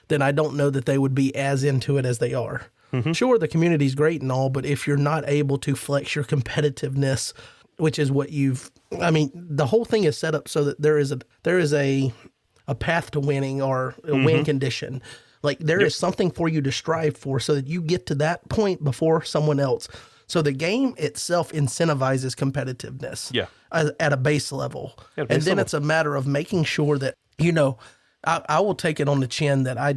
then I don't know that they would be as into it as they are. Mm-hmm. Sure, the community's great and all, but if you're not able to flex your competitiveness, which is what the whole thing is set up so that there is a path to winning, or a win condition. Like, there is something for you to strive for so that you get to that point before someone else. So the game itself incentivizes competitiveness at a base level. And then it's a matter of making sure that, I will take it on the chin that I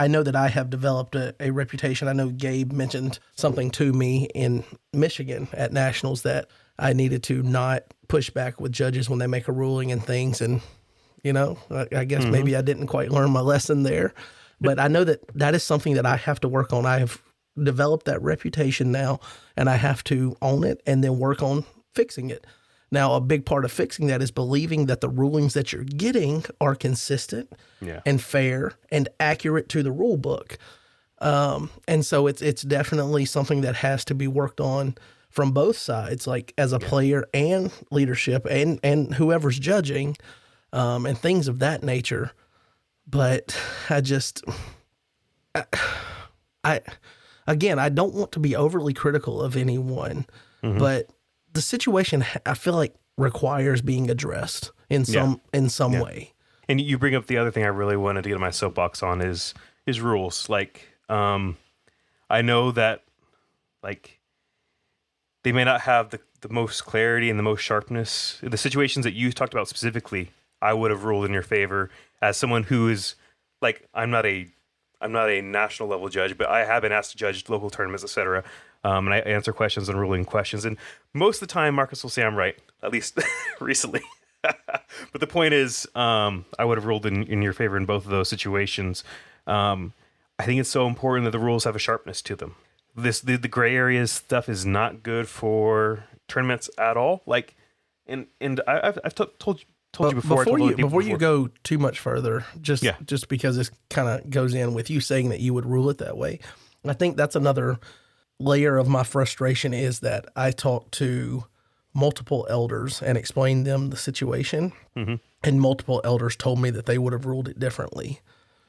know that I have developed a reputation. I know Gabe mentioned something to me in Michigan at Nationals that I needed to not push back with judges when they make a ruling and things. And, I guess maybe I didn't quite learn my lesson there. But I know that is something that I have to work on. I have developed that reputation now, and I have to own it and then work on fixing it. Now, a big part of fixing that is believing that the rulings that you're getting are consistent and fair and accurate to the rule book. And so it's definitely something that has to be worked on from both sides, like as a player and leadership and whoever's judging, and things of that nature. But I don't want to be overly critical of anyone, but the situation, I feel like, requires being addressed in some way. And you bring up the other thing I really wanted to get my soapbox on is rules. Like, I know that, like, they may not have the most clarity and the most sharpness. The situations that you talked about specifically, I would have ruled in your favor as someone who is, like, I'm not a national level judge, but I have been asked to judge local tournaments, etc. And I answer questions and ruling questions. And most of the time, Marcus will say I'm right, at least recently. But the point is, I would have ruled in your favor in both of those situations. I think it's so important that the rules have a sharpness to them. The gray area stuff is not good for tournaments at all. Like, and I've told you before. Before you go too much further, just because this kind of goes in with you saying that you would rule it that way, I think that's another layer of my frustration is that I talked to multiple elders and explained them the situation, and multiple elders told me that they would have ruled it differently.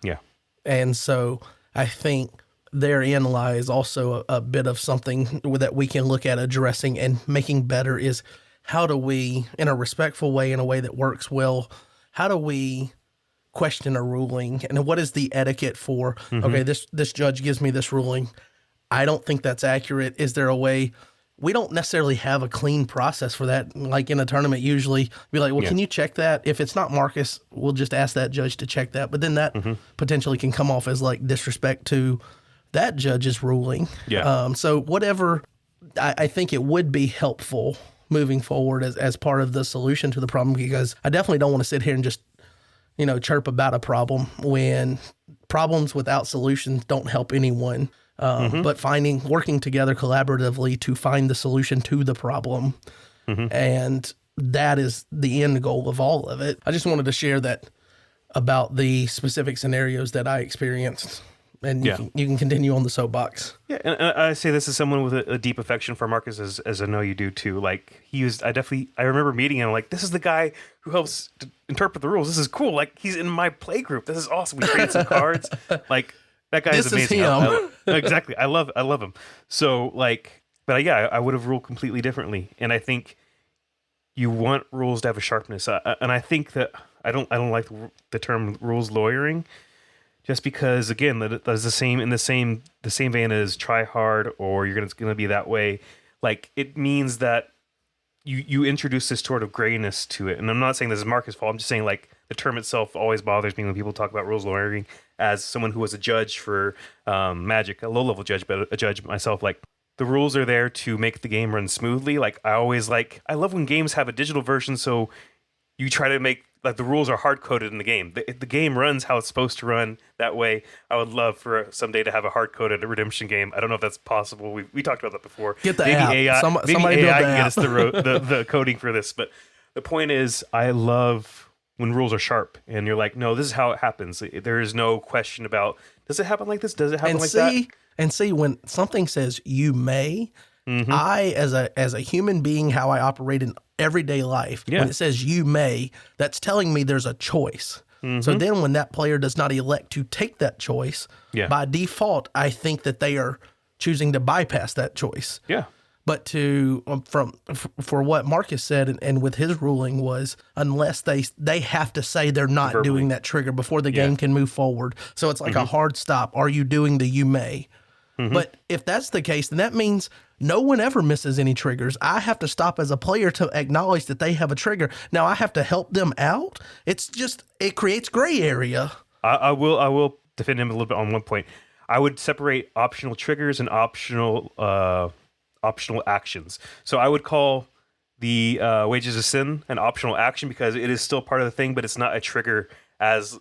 Yeah. And so I think therein lies also a bit of something that we can look at addressing and making better is how do we, in a respectful way, in a way that works well, how do we question a ruling? And what is the etiquette for, okay, this judge gives me this ruling. I don't think that's accurate. Is there a way? We don't necessarily have a clean process for that. Like in a tournament, usually be like, well, can you check that? If it's not Marcus, we'll just ask that judge to check that. But then that potentially can come off as like disrespect to that judge's ruling. Yeah. So whatever, I think it would be helpful moving forward as part of the solution to the problem, because I definitely don't want to sit here and just, chirp about a problem when problems without solutions don't help anyone. But working together collaboratively to find the solution to the problem. And that is the end goal of all of it. I just wanted to share that about the specific scenarios that I experienced. And you can continue on the soapbox. Yeah, and I say this as someone with a deep affection for Marcus, as I know you do too. Like, I remember meeting him, like, this is the guy who helps to interpret the rules. This is cool. Like, he's in my play group. This is awesome. We traded some cards. Like, that guy is amazing. Exactly. I love him. So, like, but yeah, I would have ruled completely differently. And I think you want rules to have a sharpness. And I think that I don't like the term rules lawyering, just because, again, that's the same vein as try hard or you're gonna be that way. Like, it means that you introduce this sort of grayness to it. And I'm not saying this is Marcus' fault. I'm just saying, like, the term itself always bothers me when people talk about rules lawyering. As someone who was a judge for Magic, a low-level judge, but a judge myself, like, the rules are there to make the game run smoothly. Like, I love when games have a digital version, so you try to make, like, the rules are hard-coded in the game. The game runs how it's supposed to run that way. I would love for someday to have a hard-coded redemption game. I don't know if that's possible. We talked about that before. Get the maybe app. AI, somebody maybe AI build the can app. get us the coding for this. But the point is, I love when rules are sharp and you're like, no, this is how it happens. There is no question about, does it happen like this? Does it happen that? And see, when something says you may, I, as a human being, how I operate in everyday life, when it says you may, that's telling me there's a choice. So then when that player does not elect to take that choice, by default, I think that they are choosing to bypass that choice. Yeah. But for what Marcus said and with his ruling was, unless they have to say they're not verbally doing that trigger before the game can move forward. So it's like a hard stop. Are you doing the you may? But if that's the case, then that means no one ever misses any triggers. I have to stop as a player to acknowledge that they have a trigger. Now I have to help them out. It creates gray area. I will defend him a little bit on one point. I would separate optional triggers and optional actions. So I would call the wages of sin an optional action because it is still part of the thing, but it's not a trigger as,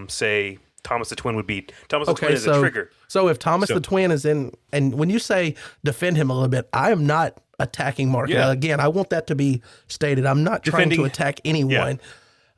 say, Thomas the Twin would be. Thomas the Twin is a trigger. So if Thomas the Twin is in, and when you say defend him a little bit, I am not attacking Mark. Yeah. Again, I want that to be stated. I'm not trying to attack anyone.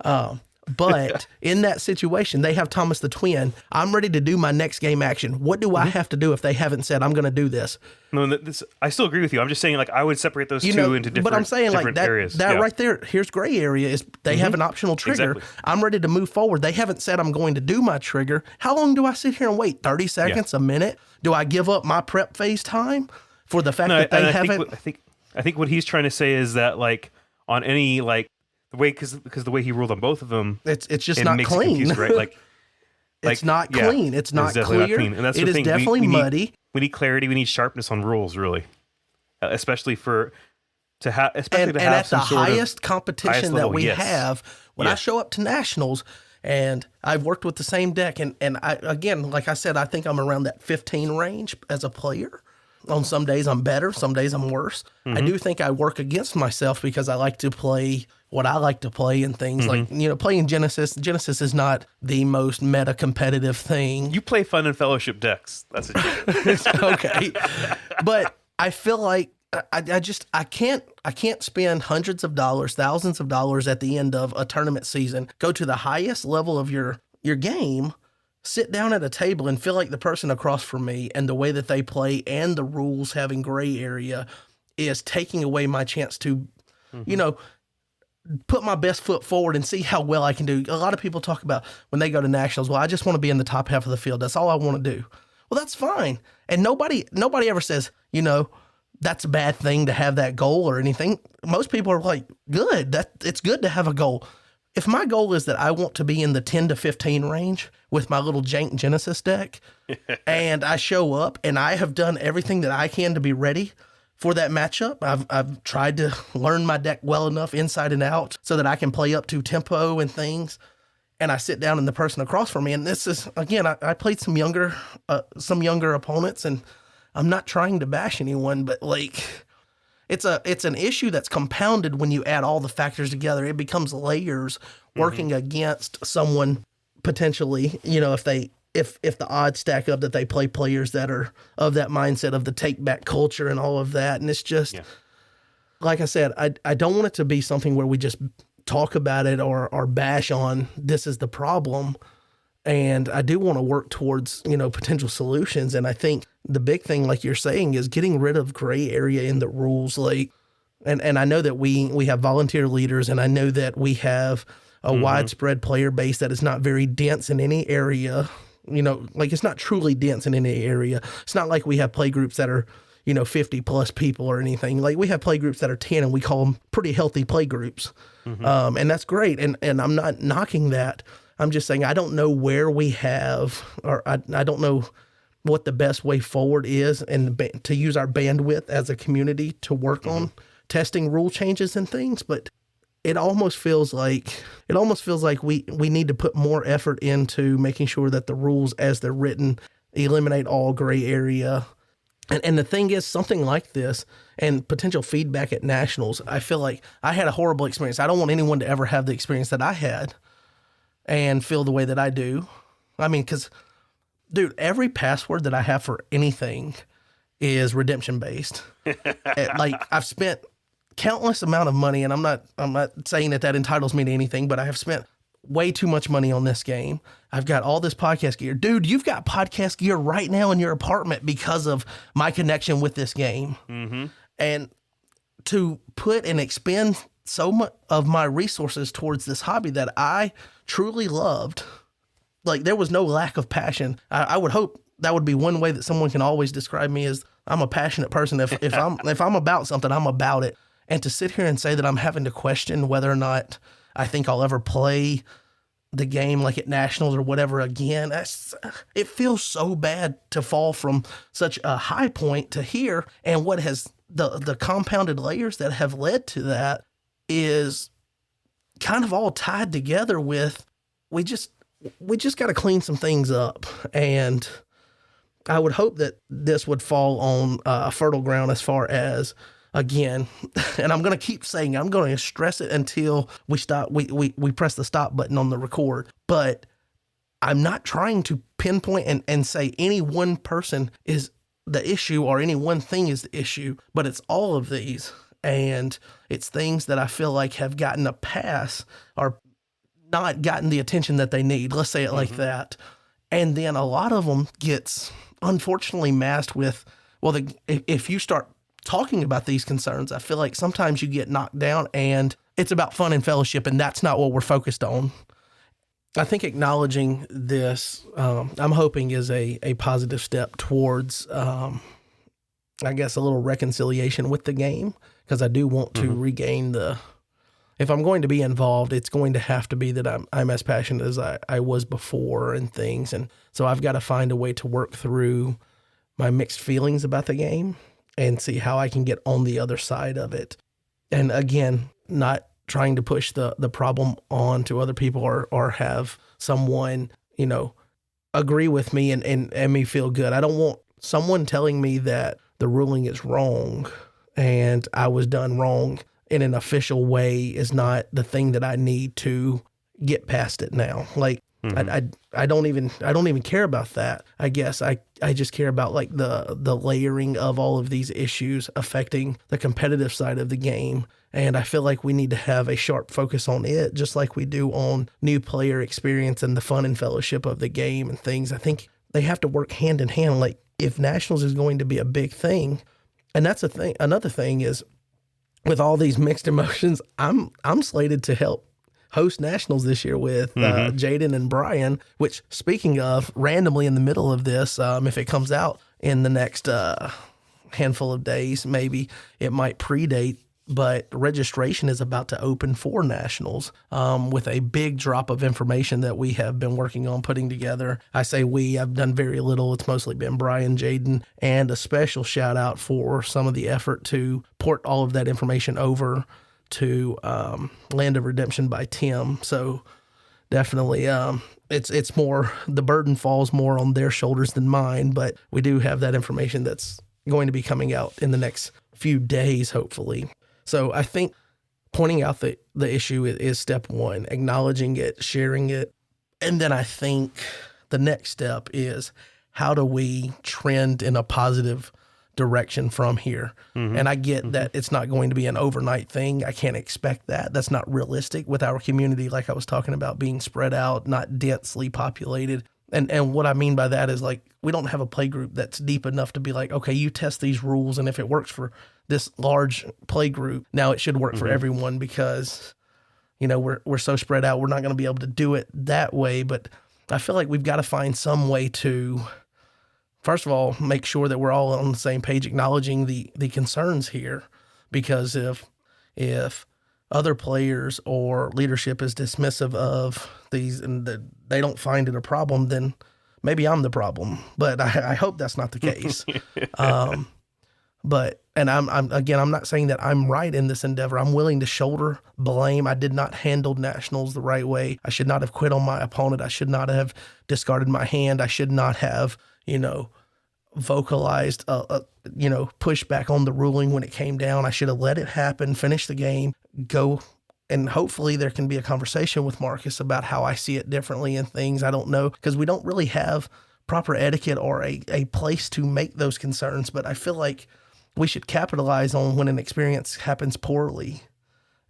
Yeah. But in that situation, they have Thomas the Twin. I'm ready to do my next game action. What do I have to do if they haven't said, I'm going to do this? No, I still agree with you. I'm just saying, like, I would separate those two into different, but I'm saying, like, areas. That right there, here's gray area, is they have an optional trigger. Exactly. I'm ready to move forward. They haven't said I'm going to do my trigger. How long do I sit here and wait? 30 seconds, a minute? Do I give up my prep phase time for the fact that they haven't? I think what he's trying to say is that, like, on any, like, the way, because the way he ruled on both of them, it's just not clean, right? Like it's not clean. It's not clear. Not clean. And that's the thing. Definitely muddy. We need clarity. We need sharpness on rules, really, especially to have at the highest competition that we have. When I show up to nationals, and I've worked with the same deck, and I, again, like I said, I think I'm around that 15 range as a player. On some days I'm better, some days I'm worse. I do think I work against myself because I like to play what I like to play and things like, playing Genesis. Genesis is not the most meta competitive thing. You play fun and fellowship decks. That's it. Okay. But I feel like I can't spend hundreds of dollars, thousands of dollars at the end of a tournament season, go to the highest level of your game, sit down at a table and feel like the person across from me and the way that they play and the rules having gray area is taking away my chance to, put my best foot forward and see how well I can do. A lot of people talk about when they go to nationals, well, I just want to be in the top half of the field. That's all I want to do. Well, that's fine. And nobody ever says, that's a bad thing to have that goal or anything. Most people are like, good. It's good to have a goal. If my goal is that I want to be in the 10 to 15 range with my little jank Genesis deck, and I show up and I have done everything that I can to be ready for that matchup, I've tried to learn my deck well enough inside and out so that I can play up to tempo and things. And I sit down and the person across from me, and this is, again, I played some younger opponents, and I'm not trying to bash anyone, but like, it's an issue that's compounded when you add all the factors together. It becomes layers working against someone potentially, if the odds stack up that they play players that are of that mindset of the take back culture and all of that. And it's just, like I said, I don't want it to be something where we just talk about it or bash on this is the problem. And I do want to work towards, potential solutions. And I think the big thing, like you're saying, is getting rid of gray area in the rules. Like, and I know that we have volunteer leaders, and I know that we have a widespread player base that is not very dense in any area. Like, it's not truly dense in any area. It's not like we have play groups that are, 50 plus people or anything. Like, we have play groups that are 10, and we call them pretty healthy play groups. And that's great. And I'm not knocking that. I'm just saying I don't know where we have, or I don't know what the best way forward is, and to use our bandwidth as a community to work on testing rule changes and things. But it almost feels like we need to put more effort into making sure that the rules as they're written eliminate all gray area. And the thing is, something like this and potential feedback at nationals, I feel like I had a horrible experience. I don't want anyone to ever have the experience that I had and feel the way that I do. I mean, because, dude, every password that I have for anything is redemption based. Like, I've spent countless amount of money, and I'm not saying that entitles me to anything, but I have spent way too much money on this game. I've got all this podcast gear. Dude, you've got podcast gear right now in your apartment because of my connection with this game. And to put and expend so much of my resources towards this hobby that I truly loved, like, there was no lack of passion. I would hope that would be one way that someone can always describe me as I'm a passionate person. If I'm about something, I'm about it. And to sit here and say that I'm having to question whether or not I think I'll ever play the game like at nationals or whatever again, it feels so bad to fall from such a high point to here. And what has the compounded layers that have led to that is kind of all tied together with we just got to clean some things up. And I would hope that this would fall on fertile ground as far as, again, and I'm going to keep saying, I'm going to stress it until we stop. We press the stop button on the record. But I'm not trying to pinpoint and say any one person is the issue or any one thing is the issue, but it's all of these. And it's things that I feel like have gotten a pass or not gotten the attention that they need. Let's say it like that. And then a lot of them gets unfortunately masked with, well, if you start talking about these concerns, I feel like sometimes you get knocked down and it's about fun and fellowship, and that's not what we're focused on. I think acknowledging this, I'm hoping is a positive step towards, I guess, a little reconciliation with the game, because I do want to regain if I'm going to be involved, it's going to have to be that I'm as passionate as I was before and things. And so I've got to find a way to work through my mixed feelings about the game and see how I can get on the other side of it. And again, not trying to push the problem on to other people or have someone, agree with me and me feel good. I don't want someone telling me that the ruling is wrong and I was done wrong in an official way is not the thing that I need to get past it now. Like, I don't even care about that. I guess I just care about like the layering of all of these issues affecting the competitive side of the game. And I feel like we need to have a sharp focus on it, just like we do on new player experience and the fun and fellowship of the game and things. I think they have to work hand in hand. Like, if Nationals is going to be a big thing, and that's a thing. Another thing is, with all these mixed emotions, I'm slated to help host Nationals this year with Jaden and Brian, which, speaking of, randomly in the middle of this, if it comes out in the next handful of days, maybe it might predate, but registration is about to open for Nationals with a big drop of information that we have been working on putting together. I say I've done very little. It's mostly been Brian, Jaden, and a special shout out for some of the effort to port all of that information over to Land of Redemption by Tim. So definitely it's more, the burden falls more on their shoulders than mine, but we do have that information that's going to be coming out in the next few days, hopefully. So I think pointing out the issue is step one, acknowledging it, sharing it. And then I think the next step is, how do we trend in a positive direction from here? And I get that it's not going to be an overnight thing. I can't expect that. That's not realistic with our community, like I was talking about, being spread out, not densely populated. And what I mean by that is, like, we don't have a play group that's deep enough to be like, okay, you test these rules, and if it works for this large play group, now it should work for everyone, because, we're so spread out, we're not going to be able to do it that way. But I feel like we've got to find some way to, first of all, make sure that we're all on the same page, acknowledging the concerns here, because if other players or leadership is dismissive of these and they don't find it a problem, then maybe I'm the problem. But I hope that's not the case. And I'm not saying that I'm right in this endeavor. I'm willing to shoulder blame. I did not handle Nationals the right way. I should not have quit on my opponent. I should not have discarded my hand. I should not have, vocalized, push back on the ruling when it came down. I should have let it happen, finish the game, go, and hopefully there can be a conversation with Marcus about how I see it differently and things. I don't know, because we don't really have proper etiquette or a place to make those concerns, but I feel like we should capitalize on when an experience happens poorly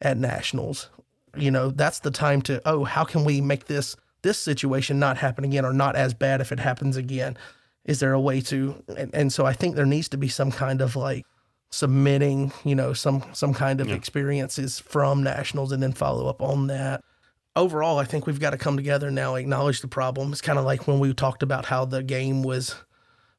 at Nationals. That's the time to, how can we make this situation not happen again, or not as bad if it happens again? Is there a way to, and so I think there needs to be some kind of like submitting, some kind of experiences from Nationals and then follow up on that. Overall, I think we've got to come together now, acknowledge the problem. It's kind of like when we talked about how the game was,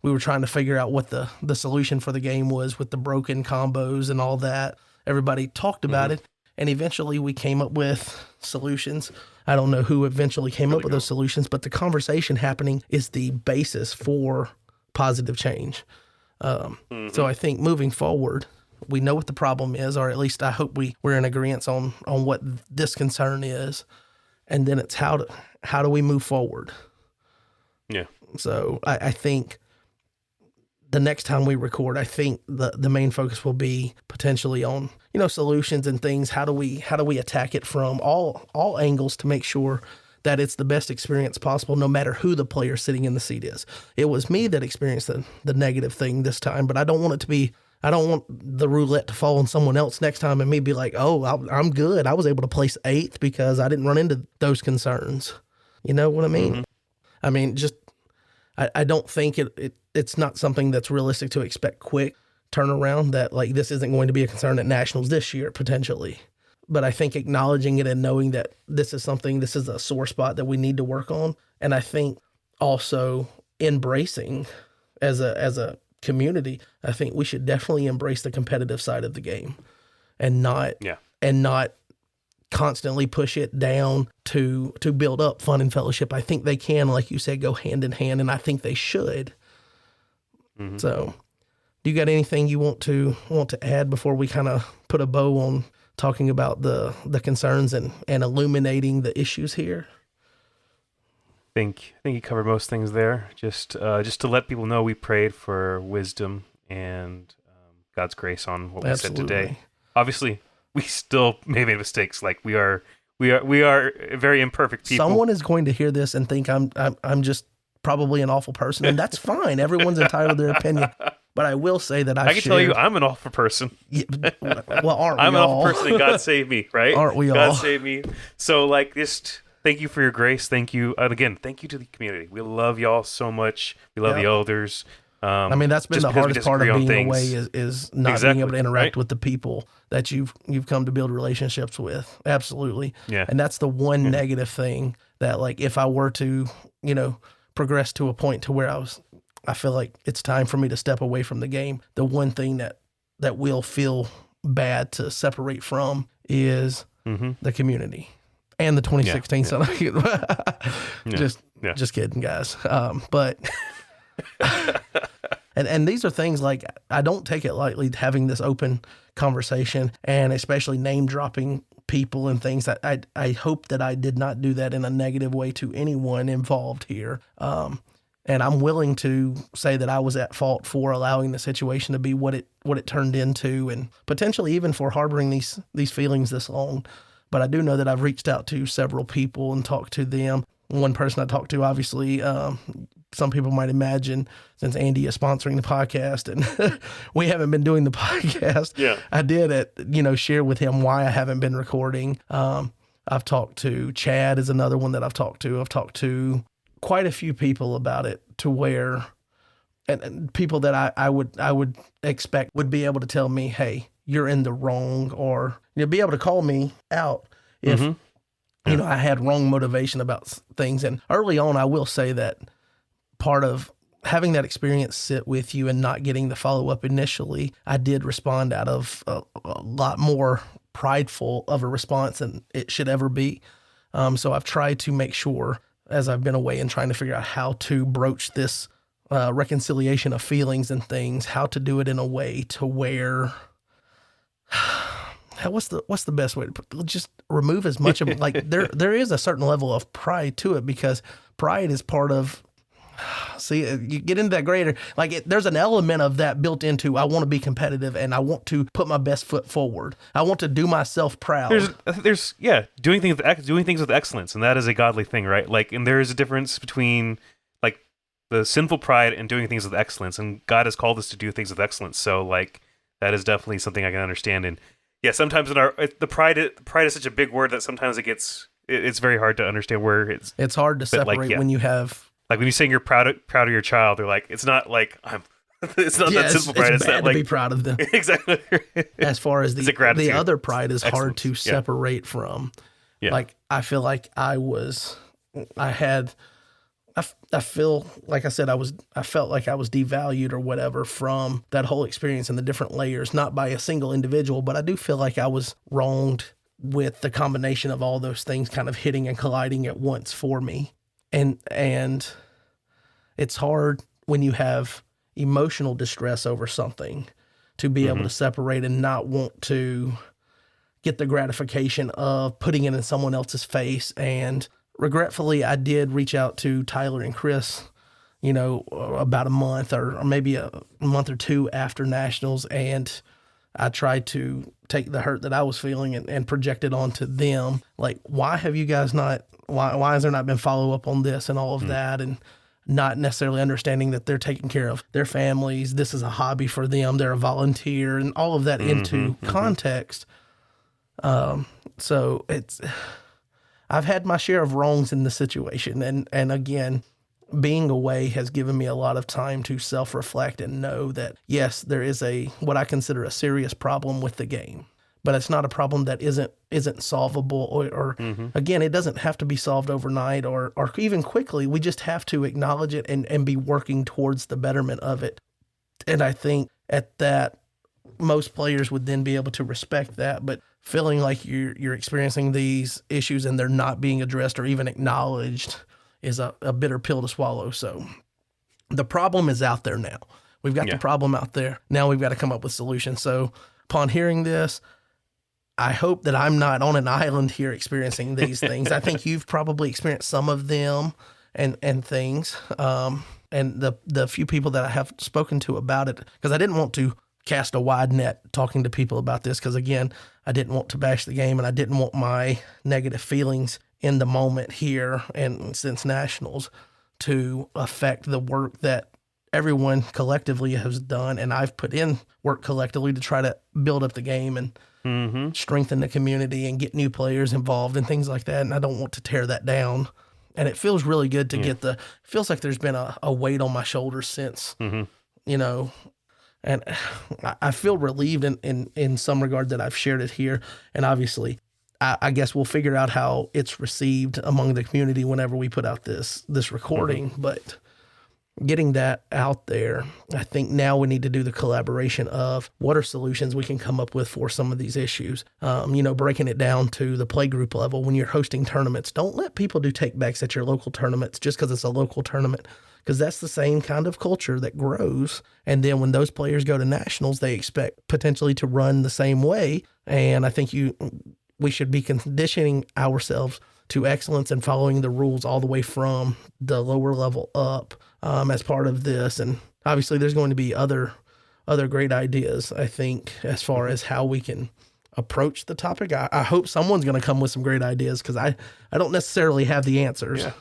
we were trying to figure out what the solution for the game was with the broken combos and all that. Everybody talked about it, and eventually we came up with solutions. I don't know who eventually came up with those solutions, but the conversation happening is the basis for positive change. So I think moving forward, we know what the problem is, or at least I hope we're in agreement on what this concern is, and then it's how do we move forward? Yeah. So I think the next time we record, I think the main focus will be potentially on, solutions and things. How do we attack it from all angles to make sure that it's the best experience possible, no matter who the player sitting in the seat is. It was me that experienced the negative thing this time, but I don't want the roulette to fall on someone else next time and me be like, oh, I'm good. I was able to place 8th because I didn't run into those concerns. You know what I mean? Mm-hmm. I mean, just, I don't think it's not something that's realistic to expect quick turnaround, that like this isn't going to be a concern at Nationals this year, potentially. But I think acknowledging it and knowing that this is a sore spot that we need to work on. And I think also embracing as a community, I think we should definitely embrace the competitive side of the game and not constantly push it down to build up fun and fellowship. I think they can, like you said, go hand in hand, and I think they should. Mm-hmm. So do you got anything you want to add before we kind of put a bow on talking about the concerns and illuminating the issues here? I think you covered most things there. Just to let people know, we prayed for wisdom and God's grace on what we said today. Obviously, we still may make mistakes. Like we are very imperfect people. Someone is going to hear this and think I'm just probably an awful person, and that's fine. Everyone's entitled to their opinion. But I will say that I can tell you, I'm an awful person. Yeah, well, aren't we I'm an all? awful person, and God saved me, right? Aren't we all? God saved me. So, like, just thank you for your grace. Thank you, and again, thank you to the community. We love y'all so much. We love the elders. I mean, that's been the hardest part of being away is not being able to interact with the people that you've come to build relationships with. Absolutely. Yeah. And that's the one negative thing that, like, if I were to, progress to a point to where I feel like it's time for me to step away from the game, the one thing that will feel bad to separate from is the community and the 2016 Just kidding, guys. But and these are things like, I don't take it lightly having this open conversation, and especially name dropping people and things. I hope that I did not do that in a negative way to anyone involved here. And I'm willing to say that I was at fault for allowing the situation to be what it turned into, and potentially even for harboring these feelings this long. But I do know that I've reached out to several people and talked to them. One person I talked to, obviously, some people might imagine, since Andy is sponsoring the podcast and we haven't been doing the podcast. Yeah. I did share with him why I haven't been recording. I've talked to Chad is another one that I've talked to. I've talked to quite a few people about it, to where, and people that I would expect would be able to tell me, hey, you're in the wrong, or be able to call me out if I had wrong motivation about things. And early on, I will say that part of having that experience sit with you and not getting the follow-up initially, I did respond out of a lot more prideful of a response than it should ever be. So I've tried to make sure, as I've been away and trying to figure out how to broach this reconciliation of feelings and things, how to do it in a way to where, what's the best way to put, just remove as much of, like, there is a certain level of pride to it, because pride is part of, see, you get into that greater, like, there's an element of that built into, I want to be competitive and I want to put my best foot forward. I want to do myself proud. There's doing things with excellence, and that is a godly thing, right? Like, and there is a difference between, like, the sinful pride and doing things with excellence, and God has called us to do things with excellence. So, like, that is definitely something I can understand. And yeah, sometimes the pride is such a big word that sometimes it's very hard to understand where it's hard to separate, like, when you have. Like, when you're saying you're proud of your child, they're like, it's not like it's not that simple pride. It's bad to be proud of them. Exactly. As far as the other pride is hard to separate from. Yeah. Like, I feel like I feel like I said, I felt like I was devalued or whatever from that whole experience and the different layers, not by a single individual, but I do feel like I was wronged with the combination of all those things kind of hitting and colliding at once for me. And it's hard when you have emotional distress over something to be able to separate and not want to get the gratification of putting it in someone else's face. And regretfully, I did reach out to Tyler and Chris, about a month or maybe a month or two after Nationals, and I tried to take the hurt that I was feeling and project it onto them. Like, why have you guys not, why has there not been follow up on this and all of that? And not necessarily understanding that they're taking care of their families. This is a hobby for them. They're a volunteer and all of that into context. So I've had my share of wrongs in the situation. And again, being away has given me a lot of time to self-reflect and know that, yes, there is what I consider a serious problem with the game, but it's not a problem that isn't solvable or again, it doesn't have to be solved overnight or even quickly. We just have to acknowledge it and be working towards the betterment of it. And I think at that, most players would then be able to respect that, but feeling like you're experiencing these issues and they're not being addressed or even acknowledged is a bitter pill to swallow. So the problem is out there now. We've got the problem out there. Now we've got to come up with solutions. So upon hearing this, I hope that I'm not on an island here experiencing these things. I think you've probably experienced some of them and things. And the few people that I have spoken to about it, because I didn't want to cast a wide net talking to people about this, because again, I didn't want to bash the game and I didn't want my negative feelings in the moment here and since Nationals to affect the work that everyone collectively has done. And I've put in work collectively to try to build up the game and strengthen the community and get new players involved and things like that. And I don't want to tear that down. And it feels really good to it feels like there's been a weight on my shoulders since, and I feel relieved in some regard that I've shared it here. And obviously, I guess we'll figure out how it's received among the community whenever we put out this recording. But getting that out there, I think now we need to do the collaboration of what are solutions we can come up with for some of these issues. Breaking it down to the playgroup level. When you're hosting tournaments, don't let people do takebacks at your local tournaments just because it's a local tournament, because that's the same kind of culture that grows. And then when those players go to nationals, they expect potentially to run the same way. And I think we should be conditioning ourselves to excellence and following the rules all the way from the lower level up as part of this. And obviously there's going to be other great ideas, I think, as far as how we can approach the topic. I hope someone's going to come with some great ideas, because I don't necessarily have the answers. Yeah.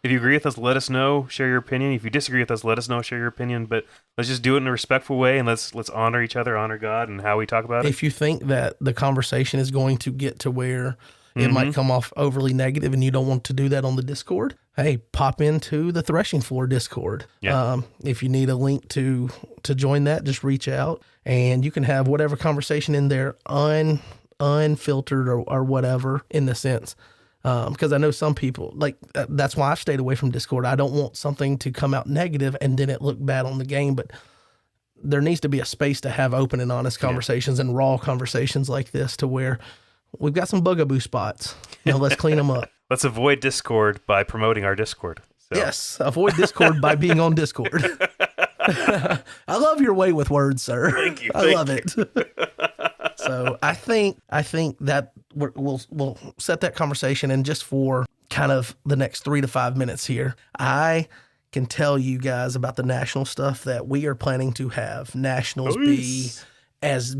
If you agree with us, let us know, share your opinion. If you disagree with us, let us know, share your opinion. But let's just do it in a respectful way, and let's honor each other, honor God, and how we talk about it. If you think that the conversation is going to get to where it might come off overly negative and you don't want to do that on the Discord, hey, pop into the Threshing Floor Discord. Yeah. If you need a link to join that, just reach out, and you can have whatever conversation in there unfiltered or whatever in the sense. Because I know some people, that's why I've stayed away from Discord. I don't want something to come out negative and then it look bad on the game, but there needs to be a space to have open and honest conversations and raw conversations like this, to where we've got some bugaboo spots. Let's clean them up. Let's avoid Discord by promoting our Discord. So. Yes, avoid Discord by being on Discord. I love your way with words, sir. Thank you. I love it. So I think that we'll set that conversation, and just for kind of the next 3 to 5 minutes here, I can tell you guys about the national stuff that we are planning to have nationals be as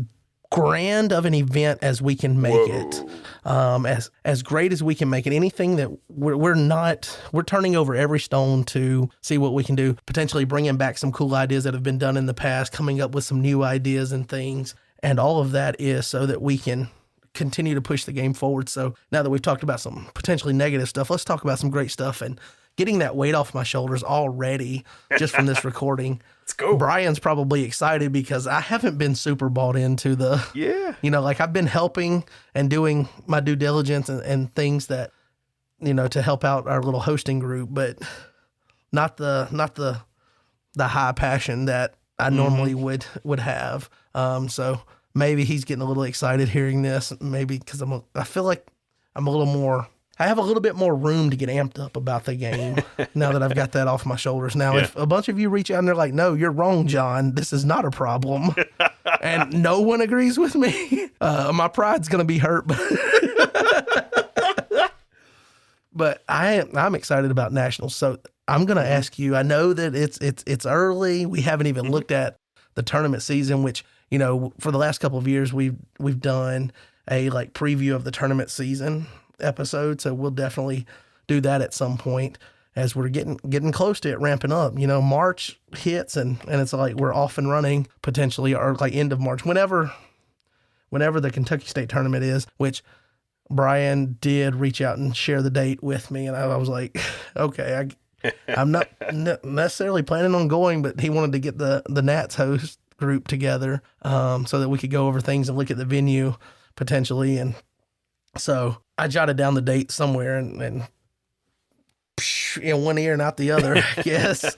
grand of an event as we can make it, as great as we can make it. Anything that we're turning over every stone to see what we can do, potentially bringing back some cool ideas that have been done in the past, coming up with some new ideas and things. And all of that is so that we can continue to push the game forward. So now that we've talked about some potentially negative stuff, let's talk about some great stuff, and getting that weight off my shoulders already just from this recording. Let's go. Brian's probably excited because I haven't been super bought into I've been helping and doing my due diligence and things that, to help out our little hosting group, but not the high passion that I normally would have. So maybe he's getting a little excited hearing this, maybe because I feel like I have a little bit more room to get amped up about the game now that I've got that off my shoulders. Now, if a bunch of you reach out and they're like, no, you're wrong, John, this is not a problem, and no one agrees with me, my pride's going to be hurt. But I'm excited about nationals. So I'm going to ask you, I know that it's early. We haven't even looked at the tournament season, which for the last couple of years, we've done a like preview of the tournament season episode. So we'll definitely do that at some point as we're getting close to it ramping up. March hits and it's like we're off and running potentially, or like end of March, whenever the Kentucky State tournament is, which Brian did reach out and share the date with me. And I was like, okay, I'm not necessarily planning on going, but he wanted to get the Nats host group together so that we could go over things and look at the venue potentially. And so I jotted down the date somewhere and in one ear and out the other, I guess.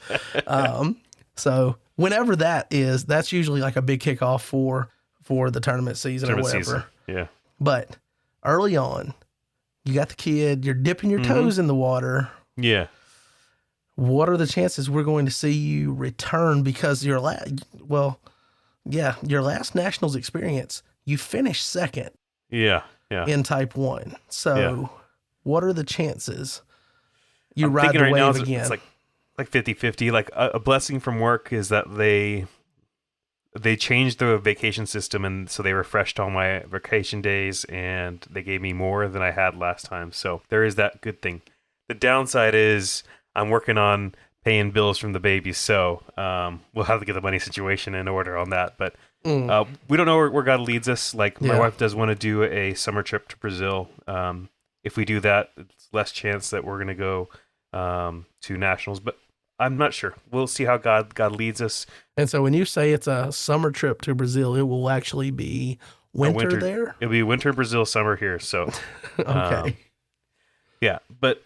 So whenever that is, that's usually like a big kickoff for the tournament season or whatever. Season. Yeah. But early on, you got the kid, you're dipping your toes in the water. Yeah. What are the chances we're going to see you return? Because your last nationals experience, you finished second. Yeah. In Type 1. So what are the chances you ride the right wave now again? It's like 50-50. Like a blessing from work is that they changed the vacation system, and so they refreshed all my vacation days, and they gave me more than I had last time. So there is that good thing. The downside is I'm working on paying bills from the baby, so we'll have to get the money situation in order on that. But we don't know where God leads us. Like my wife does want to do a summer trip to Brazil. If we do that, it's less chance that we're going to go to nationals, but I'm not sure. We'll see how God leads us. And so when you say it's a summer trip to Brazil, it will actually be winter there? It'll be winter Brazil, summer here. So, okay. Yeah, but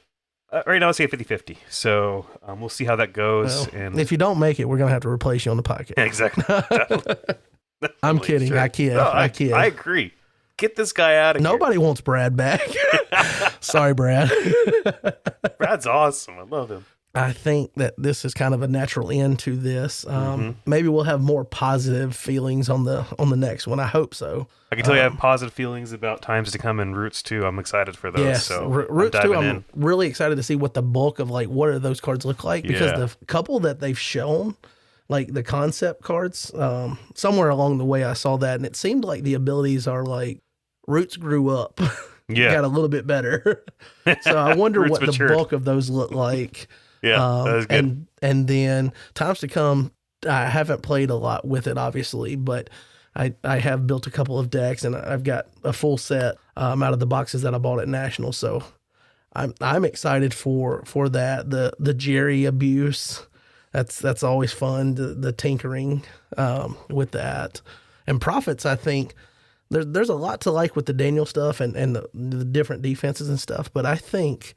right now it's 50-50. So we'll see how that goes. Well, and if you don't make it, we're going to have to replace you on the podcast. Yeah, exactly. Definitely. I'm kidding. Sure. I kid. No, I kid. I agree. Get this guy out of here. Nobody wants Brad back. Sorry, Brad. Brad's awesome. I love him. I think that this is kind of a natural end to this. Maybe we'll have more positive feelings on the next one. I hope so. I can tell you I have positive feelings about Times to Come and Roots 2. I'm excited for those. Yes, so Roots 2, I'm really excited to see what the bulk of like what do those cards look like, because the couple that they've shown, like the concept cards, somewhere along the way I saw that, and it seemed like the abilities are like Roots grew up. Got a little bit better. So I wonder what matured. The bulk of those look like. Yeah, that is good. And then Times to Come, I haven't played a lot with it, obviously, but I have built a couple of decks, and I've got a full set out of the boxes that I bought at National. So I'm excited for that. The Jerry abuse, that's always fun. The tinkering with that, and Profits. I think there's a lot to like with the Daniel stuff and the different defenses and stuff, but I think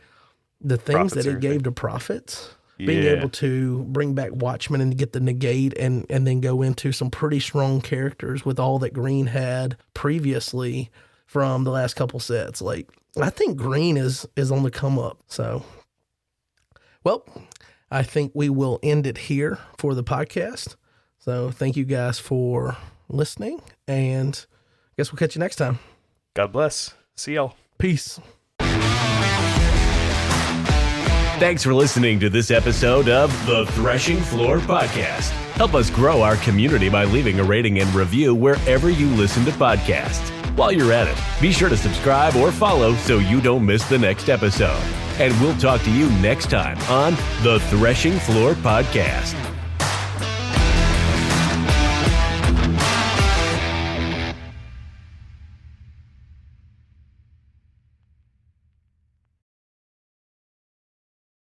the things that it gave to Profits, being able to bring back Watchmen and get the negate and then go into some pretty strong characters with all that Green had previously from the last couple sets. Like, I think Green is on the come up. So, well, I think we will end it here for the podcast. So thank you guys for listening, and I guess we'll catch you next time. God bless. See y'all. Peace. Thanks for listening to this episode of the Threshing Floor Podcast. Help us grow our community by leaving a rating and review wherever you listen to podcasts. While you're at it, be sure to subscribe or follow so you don't miss the next episode. And we'll talk to you next time on the Threshing Floor Podcast.